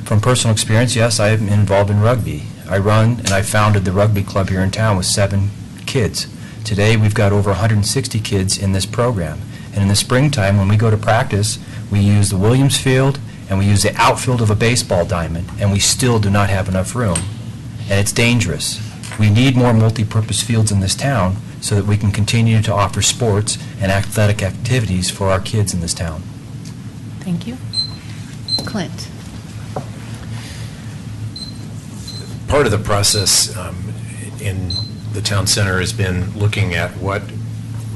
From personal experience, yes, I am involved in rugby. I run and I founded the rugby club here in town with 7 kids. Today we've got over 160 kids in this program. And in the springtime when we go to practice, we use the Williams Field and we use the outfield of a baseball diamond, and we still do not have enough room. And it's dangerous. We need more multi-purpose fields in this town so that we can continue to offer sports and athletic activities for our kids in this town. Thank you. Clint? Part of the process in the town center has been looking at what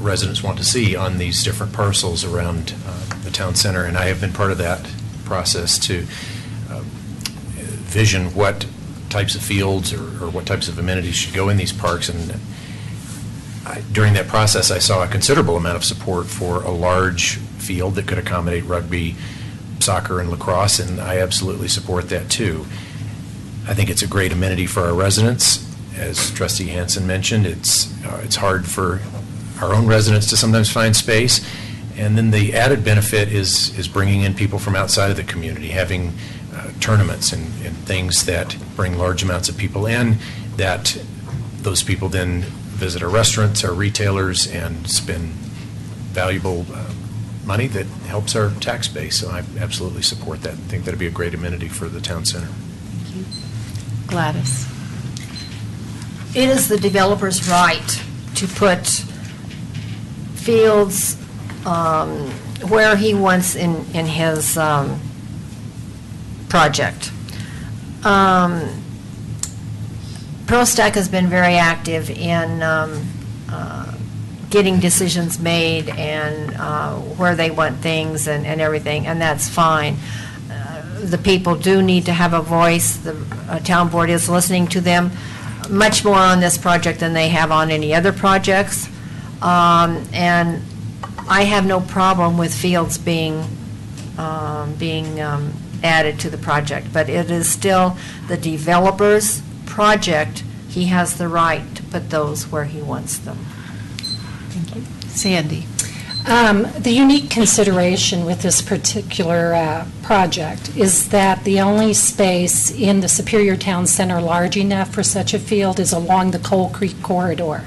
residents want to see on these different parcels around the town center, and I have been part of that process to vision what types of fields or what types of amenities should go in these parks. And during that process, I saw a considerable amount of support for a large field that could accommodate rugby, soccer, and lacrosse, and I absolutely support that too. I think it's a great amenity for our residents. As Trustee Hansen mentioned, it's hard for our own residents to sometimes find space. And then the added benefit is bringing in people from outside of the community, having tournaments and things that bring large amounts of people in, that those people then visit our restaurants, our retailers, and spend valuable money that helps our tax base. So I absolutely support that. I think that would be a great amenity for the town center. Thank you. Gladys? It is the developer's right to put fields where he wants in his project. ProStack has been very active in getting decisions made and where they want things and everything, and that's fine. The people do need to have a voice. The town board is listening to them much more on this project than they have on any other projects. And I have no problem with fields being added to the project, but it is still the developer's project. He has the right to put those where he wants them. Thank you. Sandy? The unique consideration with this particular project is that the only space in the Superior Town Center large enough for such a field is along the Coal Creek corridor.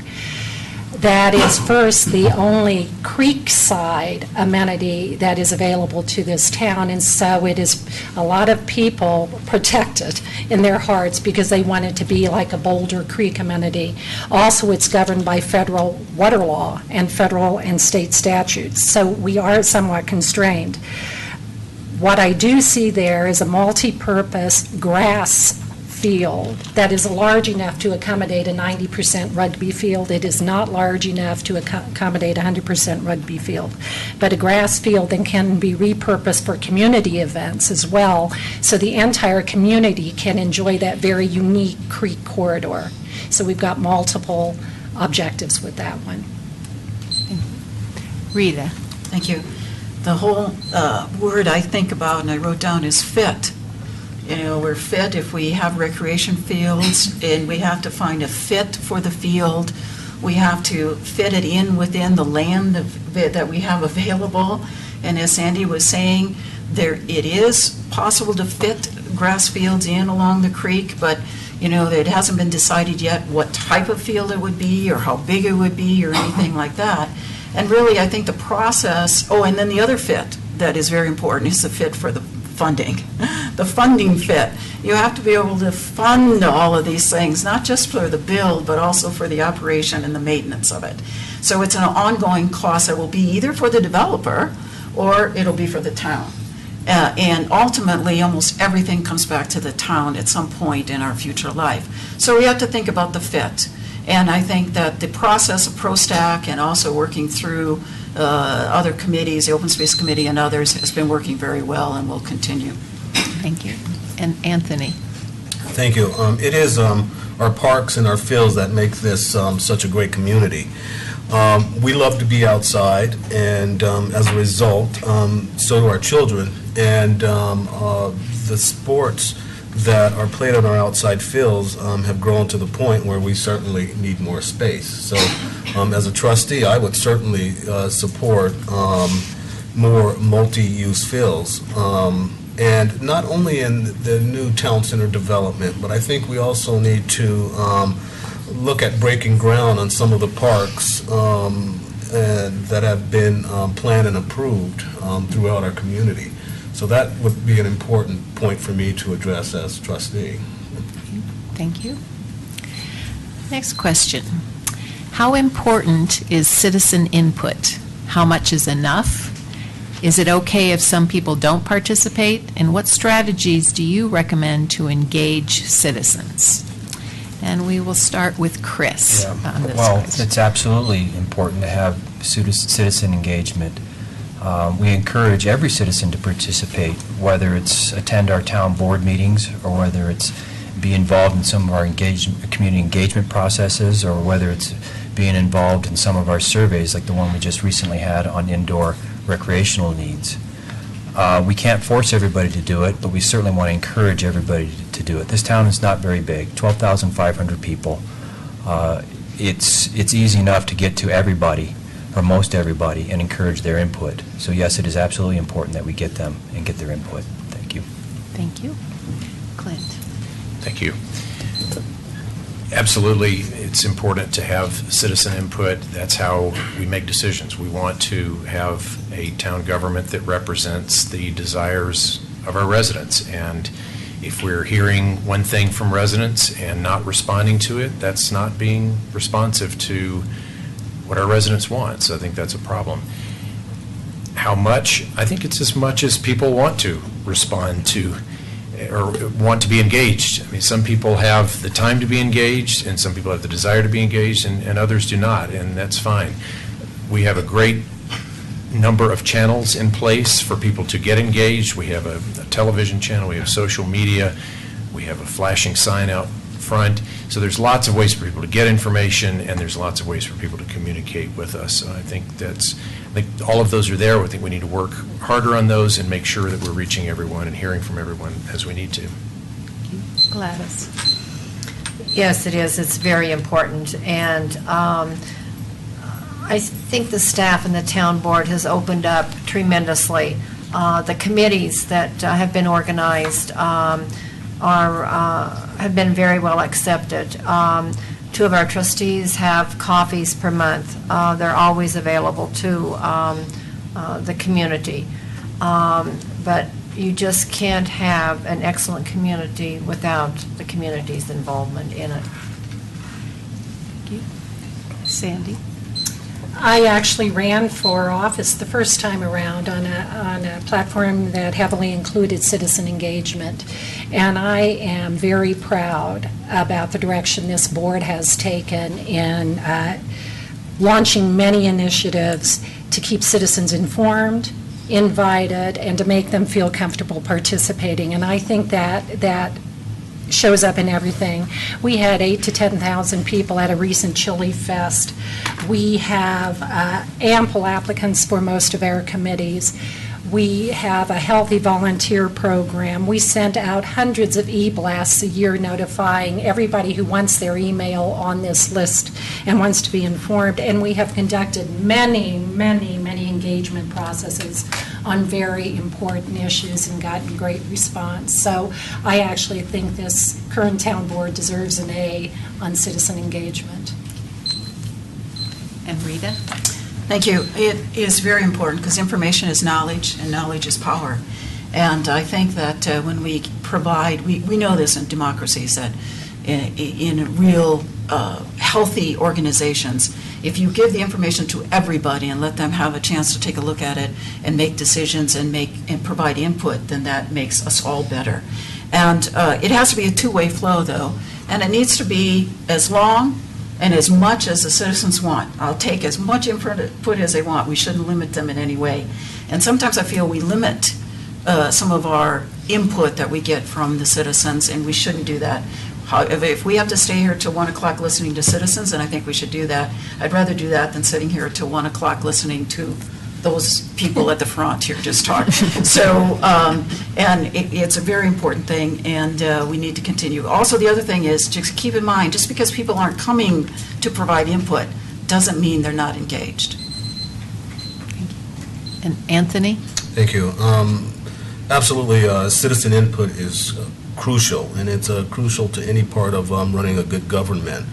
That is first the only creek-side amenity that is available to this town, and so it is a lot of people protected in their hearts because they want it to be like a Boulder Creek amenity. Also, it's governed by federal water law and federal and state statutes, so we are somewhat constrained. What I do see there is a multi-purpose grass field that is large enough to accommodate a 90% rugby field. It is not large enough to accommodate 100% rugby field, but a grass field that can be repurposed for community events as well, so the entire community can enjoy that very unique creek corridor. So we've got multiple objectives with that one. Rita? Thank you. The whole word I think about and I wrote down is fit. You know, we're fit if we have recreation fields, and we have to find a fit for the field. We have to fit it in within the land that we have available. And as Sandy was saying, it is possible to fit grass fields in along the creek, but you know, it hasn't been decided yet what type of field it would be or how big it would be or anything like that. And really, I think the process, and then the other fit that is very important is the fit for the funding. The funding fit. You have to be able to fund all of these things, not just for the build, but also for the operation and the maintenance of it. So it's an ongoing cost that will be either for the developer or it'll be for the town. And ultimately, almost everything comes back to the town at some point in our future life. So we have to think about the fit. And I think that the process of ProStack and also working through other committees, the Open Space Committee and others, has been working very well and will continue. Thank you. And Anthony? Thank you. It is our parks and our fields that make this such a great community. We love to be outside, and as a result, so do our children. And the sports that are played on our outside fields have grown to the point where we certainly need more space. So as a trustee, I would certainly support more multi-use fields. And not only in the new town center development, but I think we also need to look at breaking ground on some of the parks that have been planned and approved throughout our community. So that would be an important point for me to address as trustee. Thank you. Next question. How important is citizen input? How much is enough? Is it okay if some people don't participate? And what strategies do you recommend to engage citizens? And we will start with Chris on this Well, question. it's absolutely important to have citizen engagement. We encourage every citizen to participate, whether it's attend our town board meetings or whether it's be involved in some of our community engagement processes, or whether it's being involved in some of our surveys like the one we just recently had on indoor recreational needs. We can't force everybody to do it, but we certainly want to encourage everybody to do it. This town is not very big, 12,500 people. It's easy enough to get to everybody, or most everybody, and encourage their input. So yes, it is absolutely important that we get them and get their input. Thank you. Thank you. Clint. Thank you. Absolutely, it's important to have citizen input. That's how we make decisions. We want to have a town government that represents the desires of our residents. And if we're hearing one thing from residents and not responding to it, that's not being responsive to what our residents want. So I think that's a problem. How much? I think it's as much as people want to respond to or want to be engaged. I mean, some people have the time to be engaged, and some people have the desire to be engaged, and others do not, and that's fine. We have a great number of channels in place for people to get engaged. We have a television channel, we have social media, we have a flashing sign out front. So there's lots of ways for people to get information, and there's lots of ways for people to communicate with us. So I think all of those are there. I think we need to work harder on those and make sure that we're reaching everyone and hearing from everyone as we need to. Gladys. Yes, it is. It's very important. And I think the staff and the town board has opened up tremendously. The committees that have been organized have been very well accepted. Two of our trustees have coffees per month. They're always available to the community. But you just can't have an excellent community without the community's involvement in it. Thank you. Sandy. I actually ran for office the first time around on a platform that heavily included citizen engagement. And I am very proud about the direction this board has taken in launching many initiatives to keep citizens informed, invited, and to make them feel comfortable participating. And I think that shows up in everything. We had 8,000 to 10,000 people at a recent Chili Fest. We have ample applicants for most of our committees. We have a healthy volunteer program. We send out hundreds of e-blasts a year notifying everybody who wants their email on this list and wants to be informed. And we have conducted many engagement processes on very important issues and gotten great response. So I actually think this current town board deserves an A on citizen engagement. And Rita? Thank you. It is very important because information is knowledge and knowledge is power. And I think that when we provide, we know this in democracies, that in real healthy organizations, if you give the information to everybody and let them have a chance to take a look at it and make decisions and provide input, then that makes us all better. And it has to be a two-way flow, though, and it needs to be as long and as much as the citizens want. I'll take as much input as they want. We shouldn't limit them in any way. And sometimes I feel we limit some of our input that we get from the citizens, and we shouldn't do that. If we have to stay here till 1 o'clock listening to citizens, then I think we should do that. I'd rather do that than sitting here till 1 o'clock listening to those people at the front here just talk. So, and it's a very important thing, and we need to continue. Also, the other thing is, just keep in mind, just because people aren't coming to provide input, doesn't mean they're not engaged. And Anthony? Thank you. Absolutely, citizen input is crucial, and it's crucial to any part of running a good government.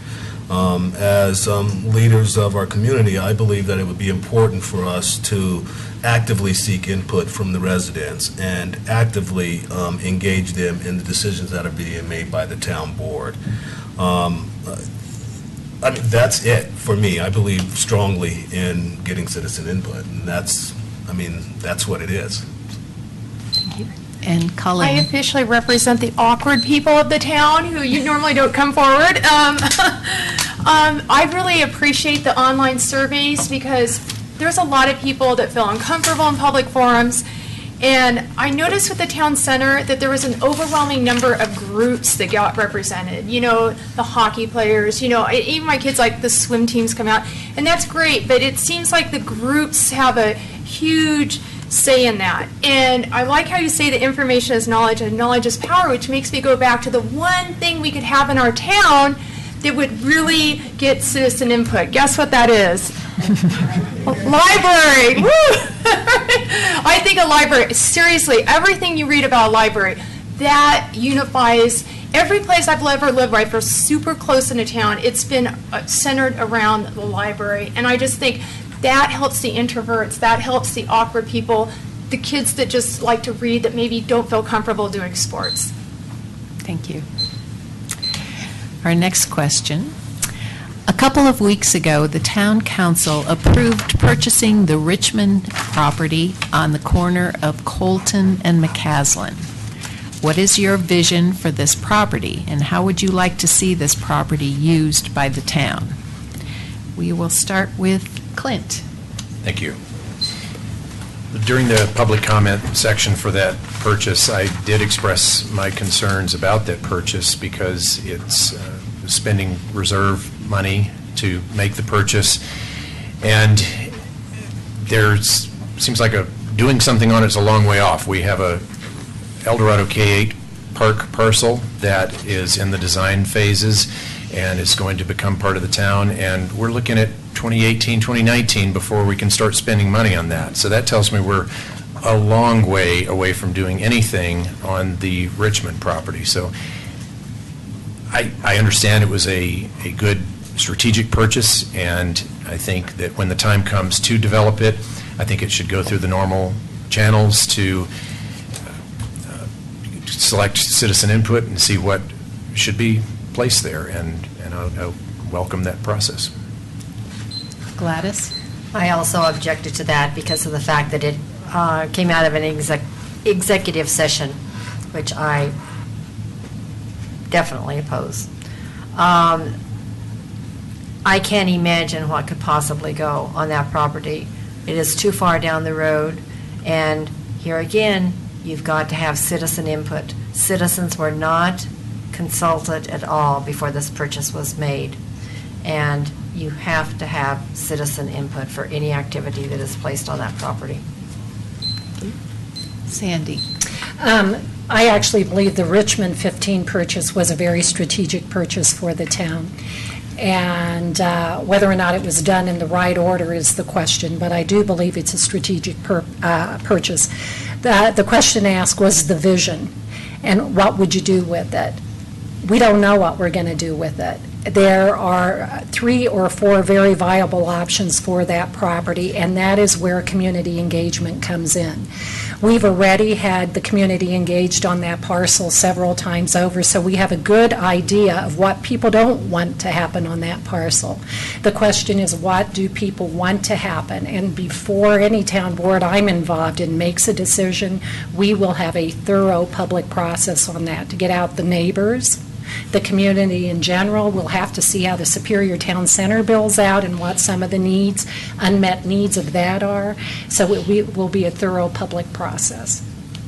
As leaders of our community, I believe that it would be important for us to actively seek input from the residents and actively engage them in the decisions that are being made by the town board. I mean, that's it for me. I believe strongly in getting citizen input, and that's what it is. And I Colleen? officially represent the awkward people of the town who you normally don't come forward. I really appreciate the online surveys because there's a lot of people that feel uncomfortable in public forums. And I noticed with the town center that there was an overwhelming number of groups that got represented. You know, the hockey players, you know, even my kids, like the swim teams come out. And that's great, but it seems like the groups have a huge say in that. And I like how you say that information is knowledge and knowledge is power, which makes me go back to the one thing we could have in our town that would really get citizen input. Guess what that is? Library. Woo! I think a library, seriously, everything you read about a library, that unifies. Every place I've ever lived where I feel super close in a town, it's been centered around the library. And I just think that helps the introverts, that helps the awkward people, the kids that just like to read that maybe don't feel comfortable doing sports. Thank you. Our next question. A couple of weeks ago, the town council approved purchasing the Richmond property on the corner of Colton and McCaslin. What is your vision for this property, and how would you like to see this property used by the town? We will start with Clint. Thank you. During the public comment section for that purchase, I did express my concerns about that purchase because it's spending reserve money to make the purchase, and there's seems like doing something on it's a long way off. We have a Eldorado K8 park parcel that is in the design phases and is going to become part of the town, and we're looking at 2018, 2019 before we can start spending money on that. So that tells me we're a long way away from doing anything on the Richmond property. So I understand it was a good strategic purchase, and I think that when the time comes to develop it, I think it should go through the normal channels to select citizen input and see what should be placed there, and I welcome that process. Gladys? I also objected to that because of the fact that it came out of an executive session, which I definitely oppose. I can't imagine what could possibly go on that property. It is too far down the road, and here again, you've got to have citizen input. Citizens were not consulted at all before this purchase was made, and you have to have citizen input for any activity that is placed on that property. Sandy? I actually believe the Richmond 15 purchase was a very strategic purchase for the town. And whether or not it was done in the right order is the question, but I do believe it's a strategic purchase. The question asked was the vision, and what would you do with it? We don't know what we're going to do with it. There are 3 or 4 very viable options for that property, and that is where community engagement comes in. We've already had the community engaged on that parcel several times over, so we have a good idea of what people don't want to happen on that parcel. The question is, what do people want to happen? And before any town board I'm involved in makes a decision, we will have a thorough public process on that to get out the neighbors. The community in general will have to see how the Superior Town Center bills out and what some of the needs, unmet needs of that are. So it will be a thorough public process.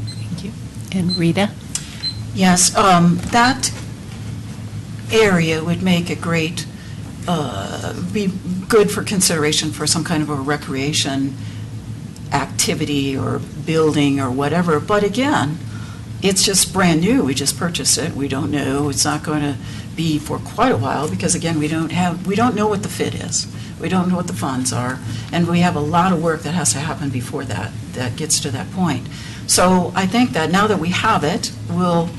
Thank you. And Rita? Yes, that area would make a great, be good for consideration for some kind of a recreation activity or building or whatever. But again, it's just brand new. We just purchased it. We don't know. It's not going to be for quite a while because, again, we don't know what the fit is. We don't know what the funds are. And we have a lot of work that has to happen before that gets to that point. So I think that now that we have it, we'll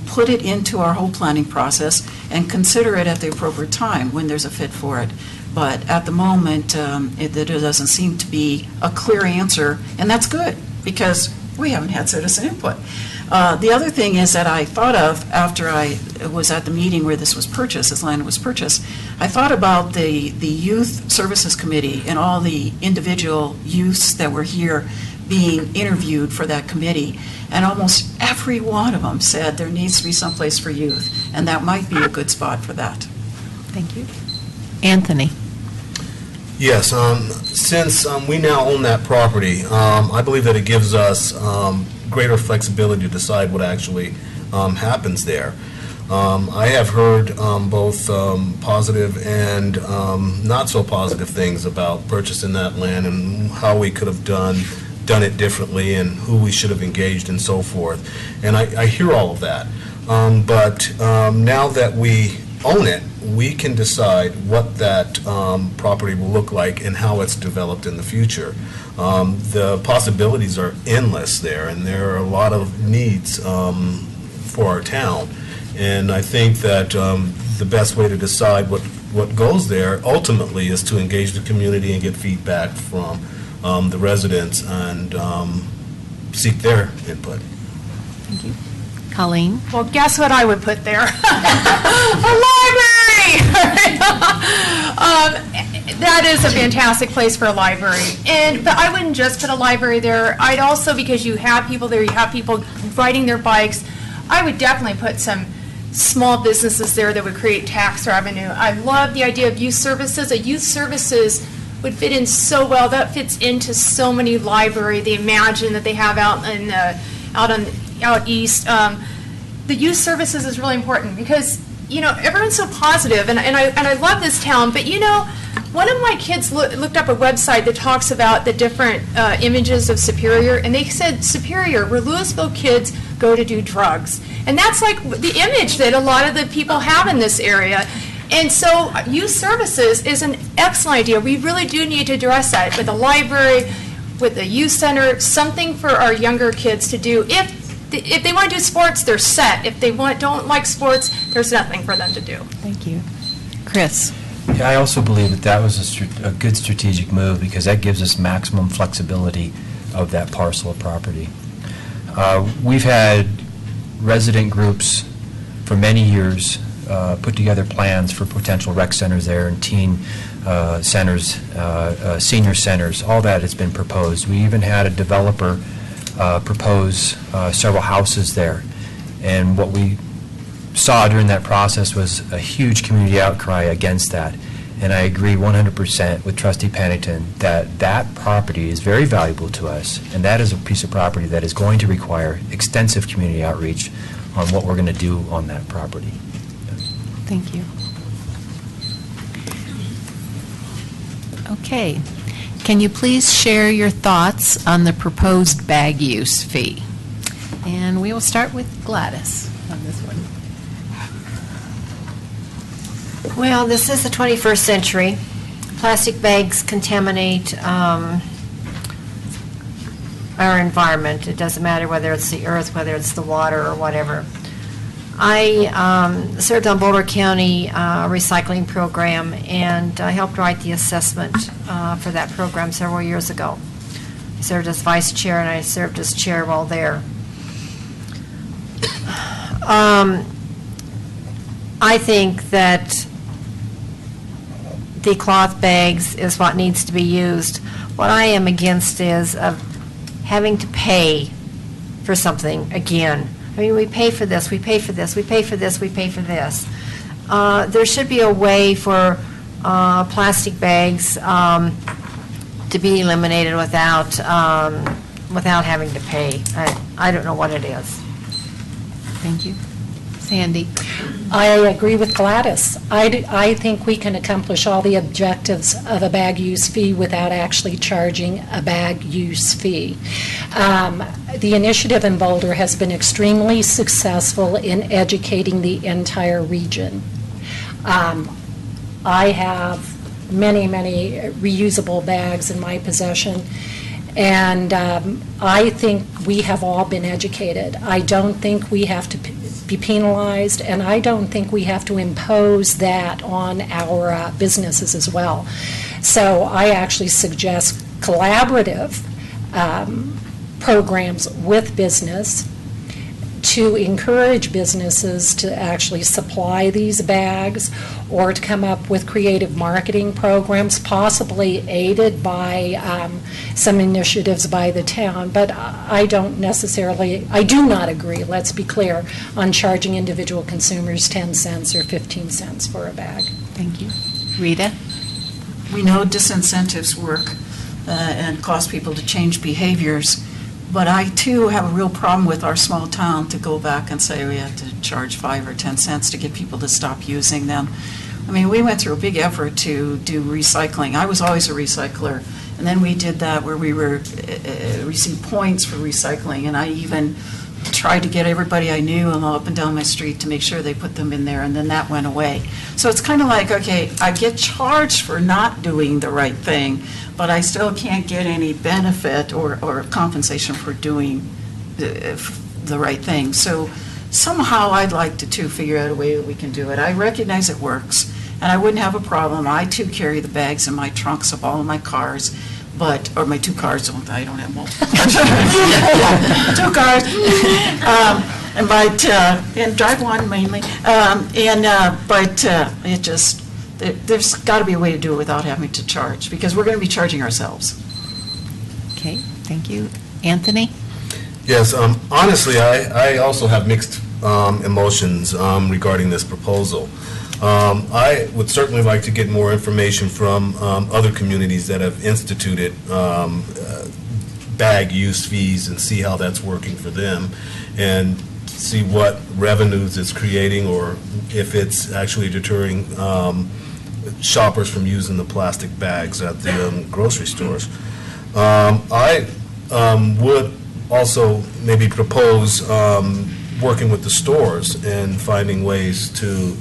put it into our whole planning process and consider it at the appropriate time when there's a fit for it. But at the moment, there doesn't seem to be a clear answer, and that's good because we haven't had citizen input. The other thing is that I thought of after I was at the meeting where this land was purchased, I thought about the Youth Services Committee and all the individual youths that were here being interviewed for that committee. And almost every one of them said there needs to be someplace for youth, and that might be a good spot for that. Thank you. Anthony? Yes, since we now own that property, I believe that it gives us greater flexibility to decide what actually happens there. I have heard both positive and not so positive things about purchasing that land and how we could have done it differently and who we should have engaged and so forth. And I hear all of that. But now that we own it, we can decide what that property will look like and how it's developed in the future. The possibilities are endless there, and there are a lot of needs for our town. And I think that the best way to decide what goes there ultimately is to engage the community and get feedback from the residents and seek their input. Thank you. Colleen? Well, guess what I would put there? A library! That is a fantastic place for a library. But I wouldn't just put a library there. I'd also, because you have people there, you have people riding their bikes, I would definitely put some small businesses there that would create tax revenue. I love the idea of youth services. A youth services would fit in so well. That fits into so many library. They imagine that they have out east. The youth services is really important because, you know, everyone's so positive, and I love this town, but, you know, one of my kids looked up a website that talks about the different images of Superior, and they said Superior, where Louisville kids go to do drugs. And that's like the image that a lot of the people have in this area. And so youth services is an excellent idea. We really do need to address that with the library, with the youth center, something for our younger kids to do. If they want to do sports, they're set. If they don't like sports, there's nothing for them to do. Thank you. Chris? Yeah, I also believe that was a good strategic move because that gives us maximum flexibility of that parcel of property. We've had resident groups for many years put together plans for potential rec centers there and teen centers, senior centers. All that has been proposed. We even had a developer propose several houses there. And what we saw during that process was a huge community outcry against that. And I agree 100% with Trustee Pennington that that property is very valuable to us, and that is a piece of property that is going to require extensive community outreach on what we're going to do on that property. Thank you. Okay. Can you please share your thoughts on the proposed bag use fee? And we will start with Gladys on this one. Well, this is the 21st century. Plastic bags contaminate our environment. It doesn't matter whether it's the earth, whether it's the water, or whatever. I served on Boulder County recycling program, and I helped write the assessment for that program several years ago. I served as vice chair, and I served as chair while there. I think that the cloth bags is what needs to be used. What I am against is of having to pay for something again. I mean, we pay for this, we pay for this, we pay for this, we pay for this. There should be a way for plastic bags to be eliminated without having to pay. I don't know what it is. Thank you. Sandy? I agree with Gladys. I think we can accomplish all the objectives of a bag use fee without actually charging a bag use fee. The initiative in Boulder has been extremely successful in educating the entire region. I have many, many reusable bags in my possession, and I think we have all been educated. I don't think we have to be penalized, and I don't think we have to impose that on our businesses as well. So I actually suggest collaborative programs with business to encourage businesses to actually supply these bags or to come up with creative marketing programs, possibly aided by some initiatives by the town. But I do not agree, let's be clear, on charging individual consumers 10 cents or 15 cents for a bag. Thank you. Rita? We know disincentives work and cause people to change behaviors. But I, too, have a real problem with our small town to go back and say we have to charge 5 or 10 cents to get people to stop using them. I mean, we went through a big effort to do recycling. I was always a recycler. And then we did that where we were received points for recycling. And I even tried to get everybody I knew and all up and down my street to make sure they put them in there. And then that went away. So it's kind of like, okay, I get charged for not doing the right thing, but I still can't get any benefit or compensation for doing the right thing. So somehow I'd like to, too, figure out a way that we can do it. I recognize it works, and I wouldn't have a problem. I, too, carry the bags in my trunks of all of my cars, or my 2 cars. I don't have multiple cars. 2 cars. And drive one mainly. But it just... There's got to be a way to do it without having to charge, because we're going to be charging ourselves. Okay, thank you. Anthony? Yes, honestly, I also have mixed emotions regarding this proposal. I would certainly like to get more information from other communities that have instituted bag use fees and see how that's working for them, and see what revenues it's creating, or if it's actually deterring shoppers from using the plastic bags at the grocery stores. I would also maybe propose working with the stores and finding ways to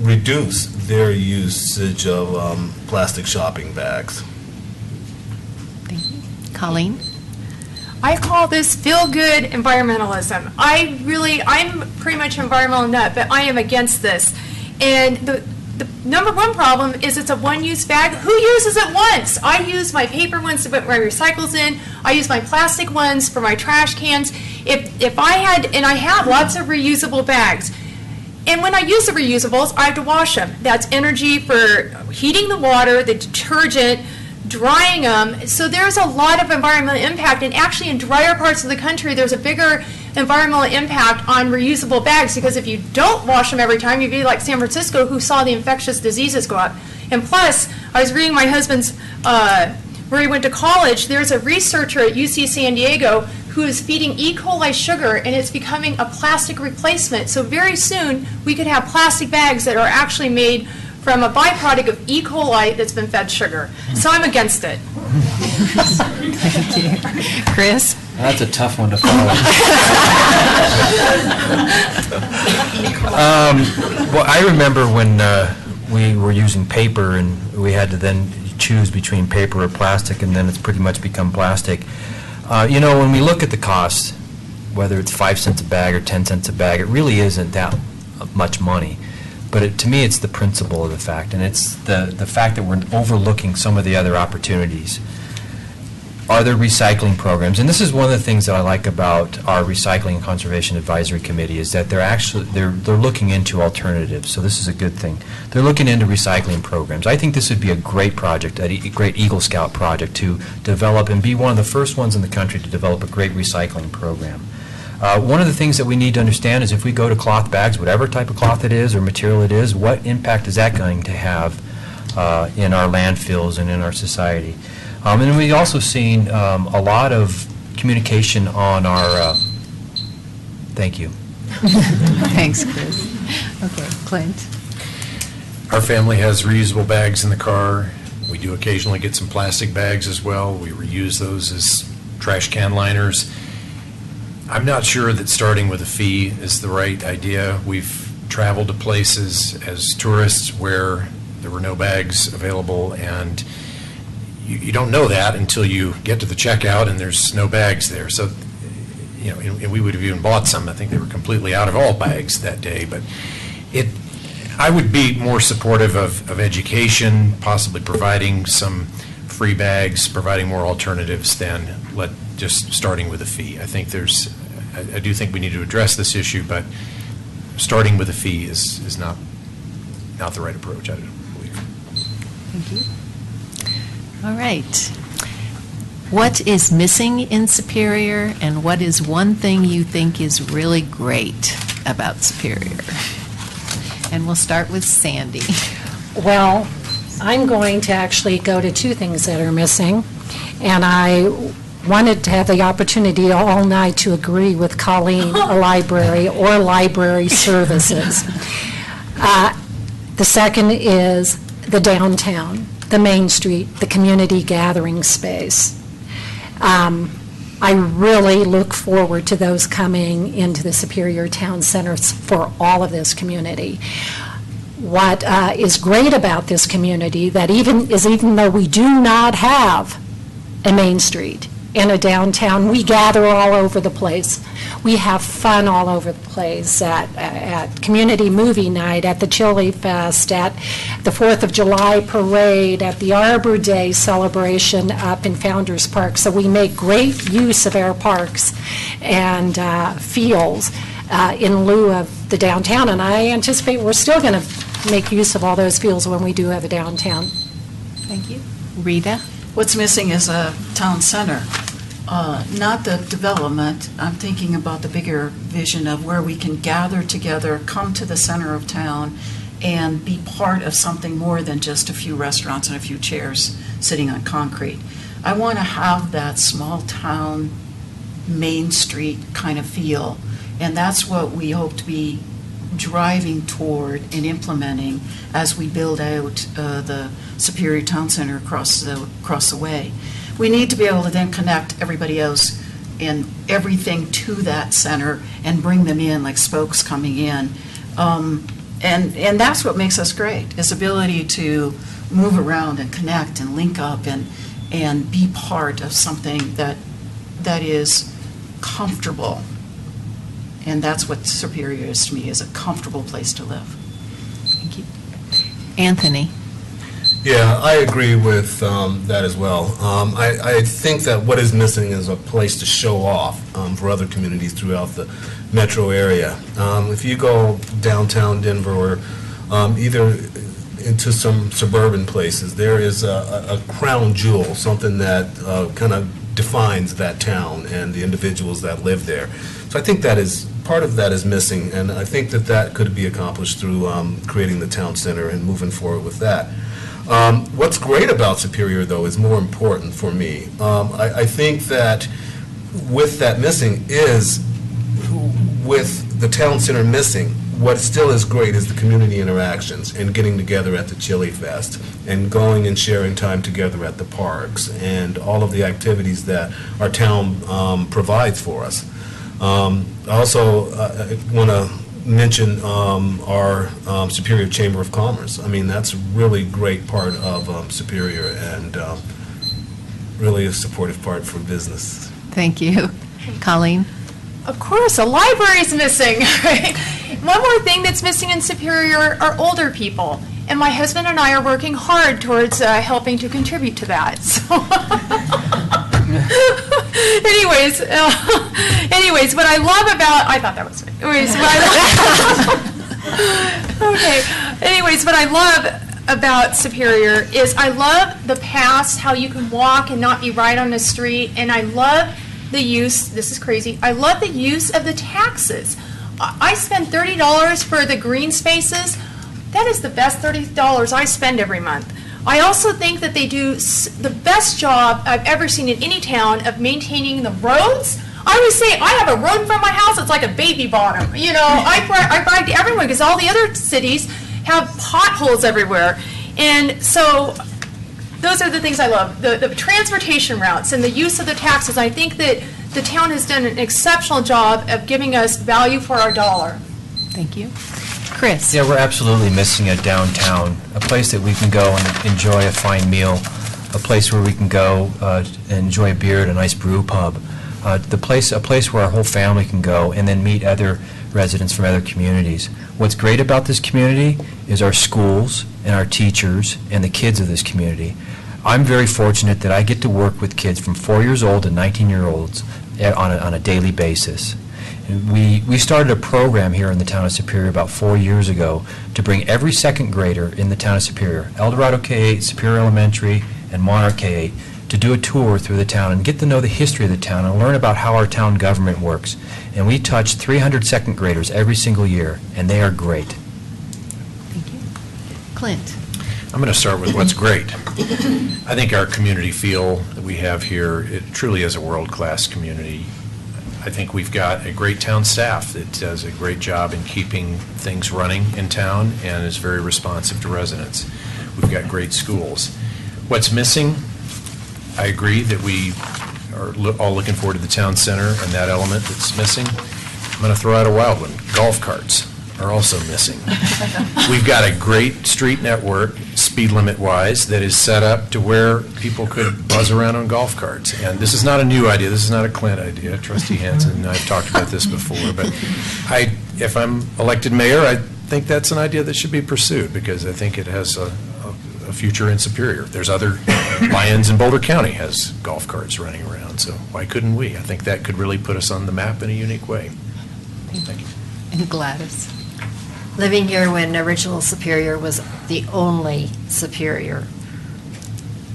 reduce their usage of plastic shopping bags. Thank you. Colleen? I call this feel-good environmentalism. I'm pretty much an environmental nut, but I am against this. And the number one problem is it's a one-use bag. Who uses it once? I use my paper ones to put my recycles in. I use my plastic ones for my trash cans. If I had, and I have lots of reusable bags, and when I use the reusables, I have to wash them. That's energy for heating the water, the detergent, drying them. So there's a lot of environmental impact, and actually in drier parts of the country there's a bigger environmental impact on reusable bags, because if you don't wash them every time, you'd be like San Francisco, who saw the infectious diseases go up. And plus, I was reading my husband's, where he went to college, there's a researcher at UC San Diego who is feeding E. coli sugar, and it's becoming a plastic replacement. So very soon we could have plastic bags that are actually made from a byproduct of E. coli that's been fed sugar. So I'm against it. Thank you. Chris? That's a tough one to follow. Well, I remember when we were using paper and we had to then choose between paper or plastic, and then it's pretty much become plastic. When we look at the cost, whether it's 5 cents a bag or 10 cents a bag, it really isn't that much money. But to me, it's the principle of the fact, and it's the fact that we're overlooking some of the other opportunities. Are there recycling programs? And this is one of the things that I like about our Recycling and Conservation Advisory Committee, is that they're looking into alternatives. So this is a good thing. They're looking into recycling programs. I think this would be a great project, a great Eagle Scout project to develop and be one of the first ones in the country to develop a great recycling program. One of the things that we need to understand is if we go to cloth bags, whatever type of cloth it is or material it is, what impact is that going to have in our landfills and in our society? And we've also seen a lot of communication on our, thank you, Thanks, Chris. Okay, Clint. Our family has reusable bags in the car. We do occasionally get some plastic bags as well. We reuse those as trash can liners. I'm not sure that starting with a fee is the right idea. We've traveled to places as tourists where there were no bags available, and you don't know that until you get to the checkout and there's no bags there. So, you know, and we would have even bought some. I think they were completely out of all bags that day. But I would be more supportive of education, possibly providing some free bags, providing more alternatives than just starting with a fee. I think I do think we need to address this issue, but starting with a fee is not the right approach, I don't believe. Thank you. All right. What is missing in Superior, and what is one thing you think is really great about Superior? And we'll start with Sandy. Well, I'm going to actually go to two things that are missing, and I wanted to have the opportunity all night to agree with Colleen, a library or library services. The second is the downtown, the Main Street, the community gathering space. I really look forward to those coming into the Superior Town Center for all of this community. What is great about this community that even though we do not have a Main Street and a downtown, we gather all over the place. We have fun all over the place at Community Movie Night, at the Chili Fest, at the 4th of July Parade, at the Arbor Day celebration up in Founders Park. So we make great use of our parks and fields in lieu of the downtown. And I anticipate we're still going to make use of all those fields when we do have a downtown. Thank you. Rita? What's missing is a town center, not the development. I'm thinking about the bigger vision of where we can gather together, come to the center of town, and be part of something more than just a few restaurants and a few chairs sitting on concrete. I want to have that small town, Main Street kind of feel, and that's what we hope to be driving toward and implementing as we build out the Superior Town Center across the way. We need to be able to then connect everybody else and everything to that center and bring them in like spokes coming in. And that's what makes us great, is ability to move around and connect and link up and be part of something that is comfortable. And that's what Superior is to me, is a comfortable place to live. Thank you. Anthony? Yeah, I agree with that as well. I think that what is missing is a place to show off for other communities throughout the metro area. If you go downtown Denver or either into some suburban places, there is a crown jewel, something that kind of defines that town and the individuals that live there. So I think that is part of that is missing, and I think that could be accomplished through creating the town center and moving forward with that. What's great about Superior, though, is more important for me. I think that with that missing is, with the town center missing, what still is great is the community interactions and getting together at the Chili Fest and going and sharing time together at the parks and all of the activities that our town provides for us. I also want to mention our Superior Chamber of Commerce. I mean, that's a really great part of Superior and really a supportive part for business. Thank you. Colleen? Of course, a library is missing, right? One more thing that's missing in Superior are older people. And my husband and I are working hard towards helping to contribute to that. So anyways, what I love about, I thought that was funny. Anyways, what I love about Superior is I love the past, how you can walk and not be right on the street, and I love the use, this is crazy, I love the use of the taxes. I spend $30 for the green spaces. That is the best $30 I spend every month. I also think that they do the best job I've ever seen in any town of maintaining the roads. I always say, I have a road in front of my house, it's like a baby bottom. You know, I brag to everyone because all the other cities have potholes everywhere. And so those are the things I love, the transportation routes and the use of the taxes. I think that the town has done an exceptional job of giving us value for our dollar. Thank you. Chris? Yeah, we're absolutely missing a downtown, a place that we can go and enjoy a fine meal, a place where we can go and enjoy a beer at a nice brew pub, a place where our whole family can go and then meet other residents from other communities. What's great about this community is our schools and our teachers and the kids of this community. I'm very fortunate that I get to work with kids from 4 years old to 19-year-olds on a daily basis. We started a program here in the town of Superior about 4 years ago to bring every second grader in the town of Superior, El Dorado K-8, Superior Elementary, and Monarch K-8, to do a tour through the town and get to know the history of the town and learn about how our town government works. And we touch 300 second graders every single year, and they are great. Thank you. Clint? I'm going to start with what's great. I think our community feel that we have here, it truly is a world-class community. I think we've got a great town staff that does a great job in keeping things running in town and is very responsive to residents. We've got great schools. What's missing? I agree that we are all looking forward to the town center and that element that's missing. I'm going to throw out a wild one. Golf carts are also missing. We've got a great street network, speed limit-wise, that is set up to where people could buzz around on golf carts. And this is not a new idea. This is not a Clint idea. Trustee Hansen and I have talked about this before. But if I'm elected mayor, I think that's an idea that should be pursued because I think it has a future in Superior. There's other, Lyons in Boulder County has golf carts running around. So why couldn't we? I think that could really put us on the map in a unique way. Thank you. And Gladys? Living here when original Superior was the only Superior,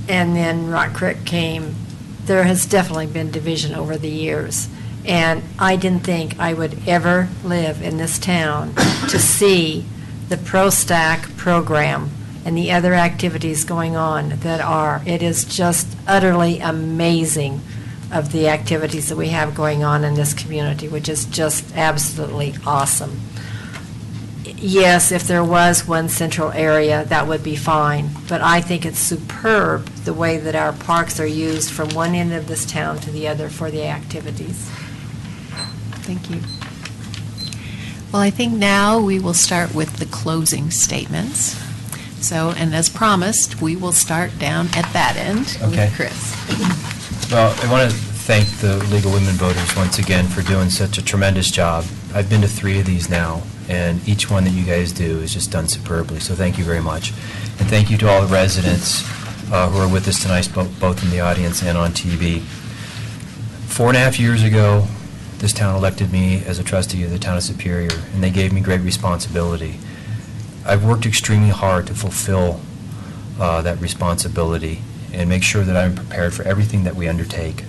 and then Rock Creek came, there has definitely been division over the years. And I didn't think I would ever live in this town to see the ProStack program and the other activities going on that are, it is just utterly amazing of the activities that we have going on in this community, which is just absolutely awesome. Yes, if there was one central area, that would be fine, but I think it's superb the way that our parks are used from one end of this town to the other for the activities. Thank you. Well, I think now we will start with the closing statements. So, and as promised, we will start down at that end Okay. with Chris. Well, I want to thank the League of Women Voters once again for doing such a tremendous job. I've been to 3 of these now, and each one that you guys do is just done superbly, so thank you very much. And thank you to all the residents who are with us tonight, both in the audience and on TV. 4.5 years ago, this town elected me as a trustee of the town of Superior, and they gave me great responsibility. I've worked extremely hard to fulfill that responsibility and make sure that I'm prepared for everything that we undertake.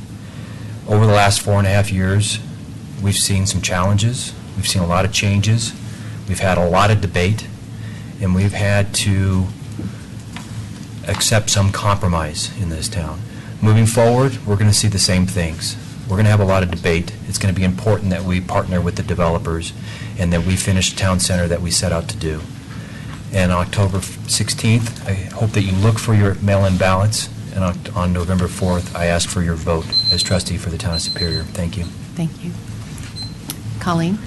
Over the last 4.5 years, we've seen some challenges, we've seen a lot of changes, we've had a lot of debate, and we've had to accept some compromise in this town. Moving forward, we're going to see the same things. We're going to have a lot of debate. It's going to be important that we partner with the developers and that we finish the town center that we set out to do. And October 16th, I hope that you look for your mail-in ballots, and on November 4th, I ask for your vote as trustee for the town of Superior. Thank you. Thank you. Colleen?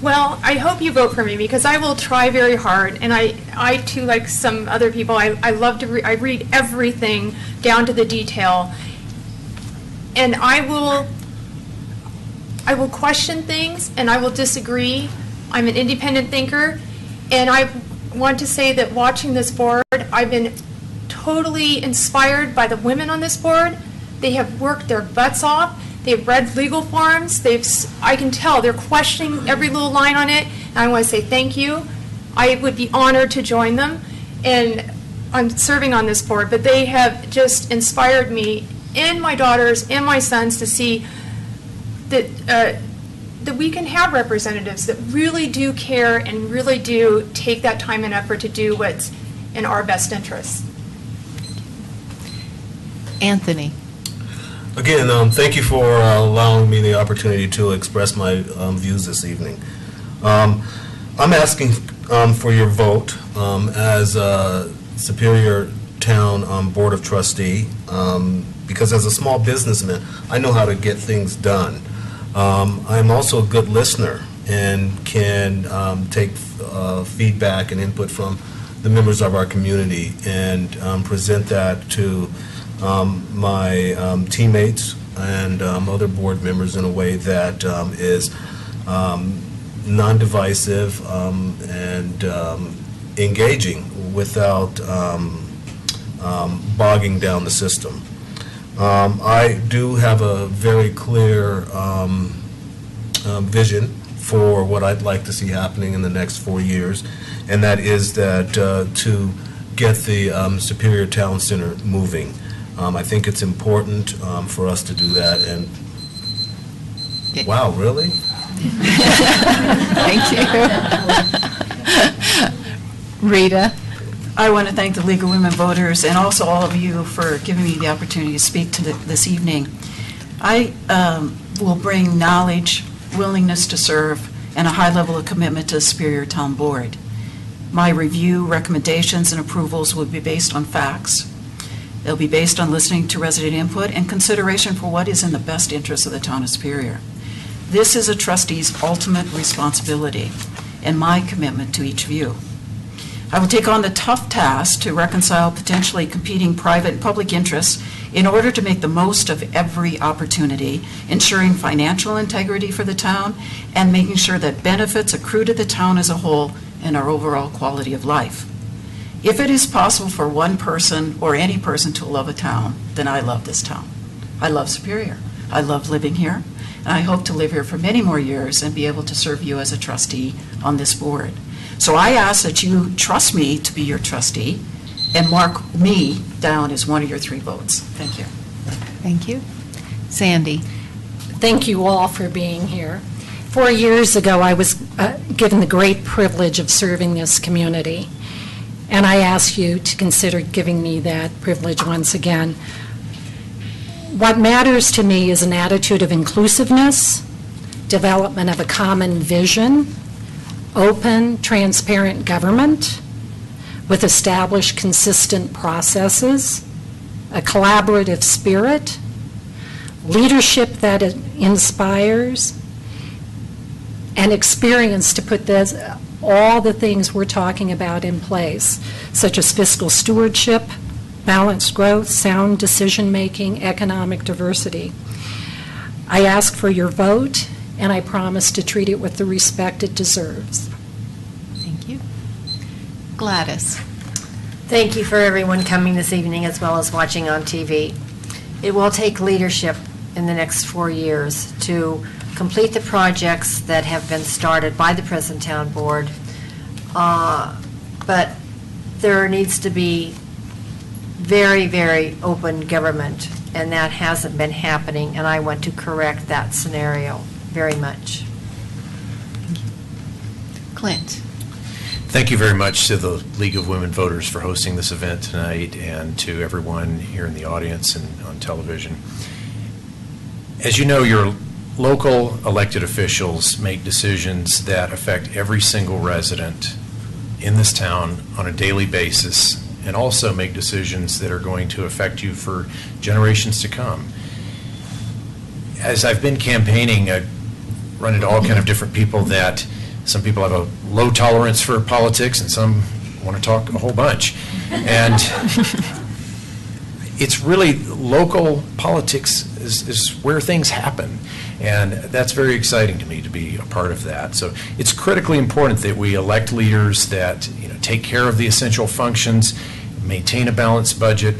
Well, I hope you vote for me because I will try very hard. And I too, like some other people, I love to I read everything down to the detail. And I will question things and I will disagree. I'm an independent thinker. And I want to say that watching this board, I've been totally inspired by the women on this board. They have worked their butts off. They've read legal forms. I can tell they're questioning every little line on it. And I want to say thank you. I would be honored to join them. And I'm serving on this board, but they have just inspired me and my daughters and my sons to see that that we can have representatives that really do care and really do take that time and effort to do what's in our best interests. Anthony? Again, thank you for allowing me the opportunity to express my views this evening. I'm asking for your vote as a Superior Town Board of Trustee, because as a small businessman, I know how to get things done. I'm also a good listener and can take feedback and input from the members of our community and present that to my teammates and other board members in a way that is non-divisive and engaging without bogging down the system. I do have a very clear vision for what I'd like to see happening in the next 4 years, and that is that to get the Superior Town Center moving. I think it's important for us to do that, and wow, really? Thank you. Rita? I want to thank the League of Women Voters and also all of you for giving me the opportunity to speak to this evening. I will bring knowledge, willingness to serve, and a high level of commitment to the Superior Town Board. My review, recommendations, and approvals will be based on facts. They'll be based on listening to resident input and consideration for what is in the best interest of the town of Superior. This is a trustee's ultimate responsibility and my commitment to each of you. I will take on the tough task to reconcile potentially competing private and public interests in order to make the most of every opportunity, ensuring financial integrity for the town and making sure that benefits accrue to the town as a whole and our overall quality of life. If it is possible for one person or any person to love a town, then I love this town. I love Superior. I love living here, and I hope to live here for many more years and be able to serve you as a trustee on this board. So I ask that you trust me to be your trustee and mark me down as one of your 3 votes. Thank you. Thank you. Sandy? Thank you all for being here. 4 years ago, I was given the great privilege of serving this community, and I ask you to consider giving me that privilege once again. What matters to me is an attitude of inclusiveness, development of a common vision, open, transparent government with established, consistent processes, a collaborative spirit, leadership that inspires, and experience to put all the things we're talking about in place, such as fiscal stewardship, balanced growth, sound decision-making, economic diversity. I ask for your vote, and I promise to treat it with the respect it deserves. Thank you. Gladys? Thank you for everyone coming this evening as well as watching on TV. It will take leadership in the next 4 years to complete the projects that have been started by the present town board, but there needs to be very, very open government, and that hasn't been happening, and I want to correct that scenario very much. Clint? Thank you very much to the League of Women Voters for hosting this event tonight, and to everyone here in the audience and on television. As you know, your local elected officials make decisions that affect every single resident in this town on a daily basis, and also make decisions that are going to affect you for generations to come. As I've been campaigning, I've run into all kind of different people that some people have a low tolerance for politics and some want to talk a whole bunch. And it's really local politics is where things happen. And that's very exciting to me to be a part of that. So it's critically important that we elect leaders that take care of the essential functions, maintain a balanced budget,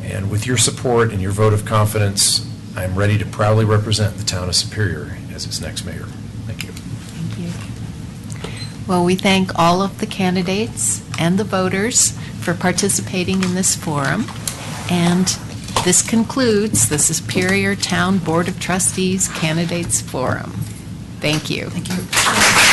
and with your support and your vote of confidence, I'm ready to proudly represent the town of Superior as its next mayor. Thank you. Thank you. Well, we thank all of the candidates and the voters for participating in this forum. And this concludes the Superior Town Board of Trustees Candidates Forum. Thank you. Thank you.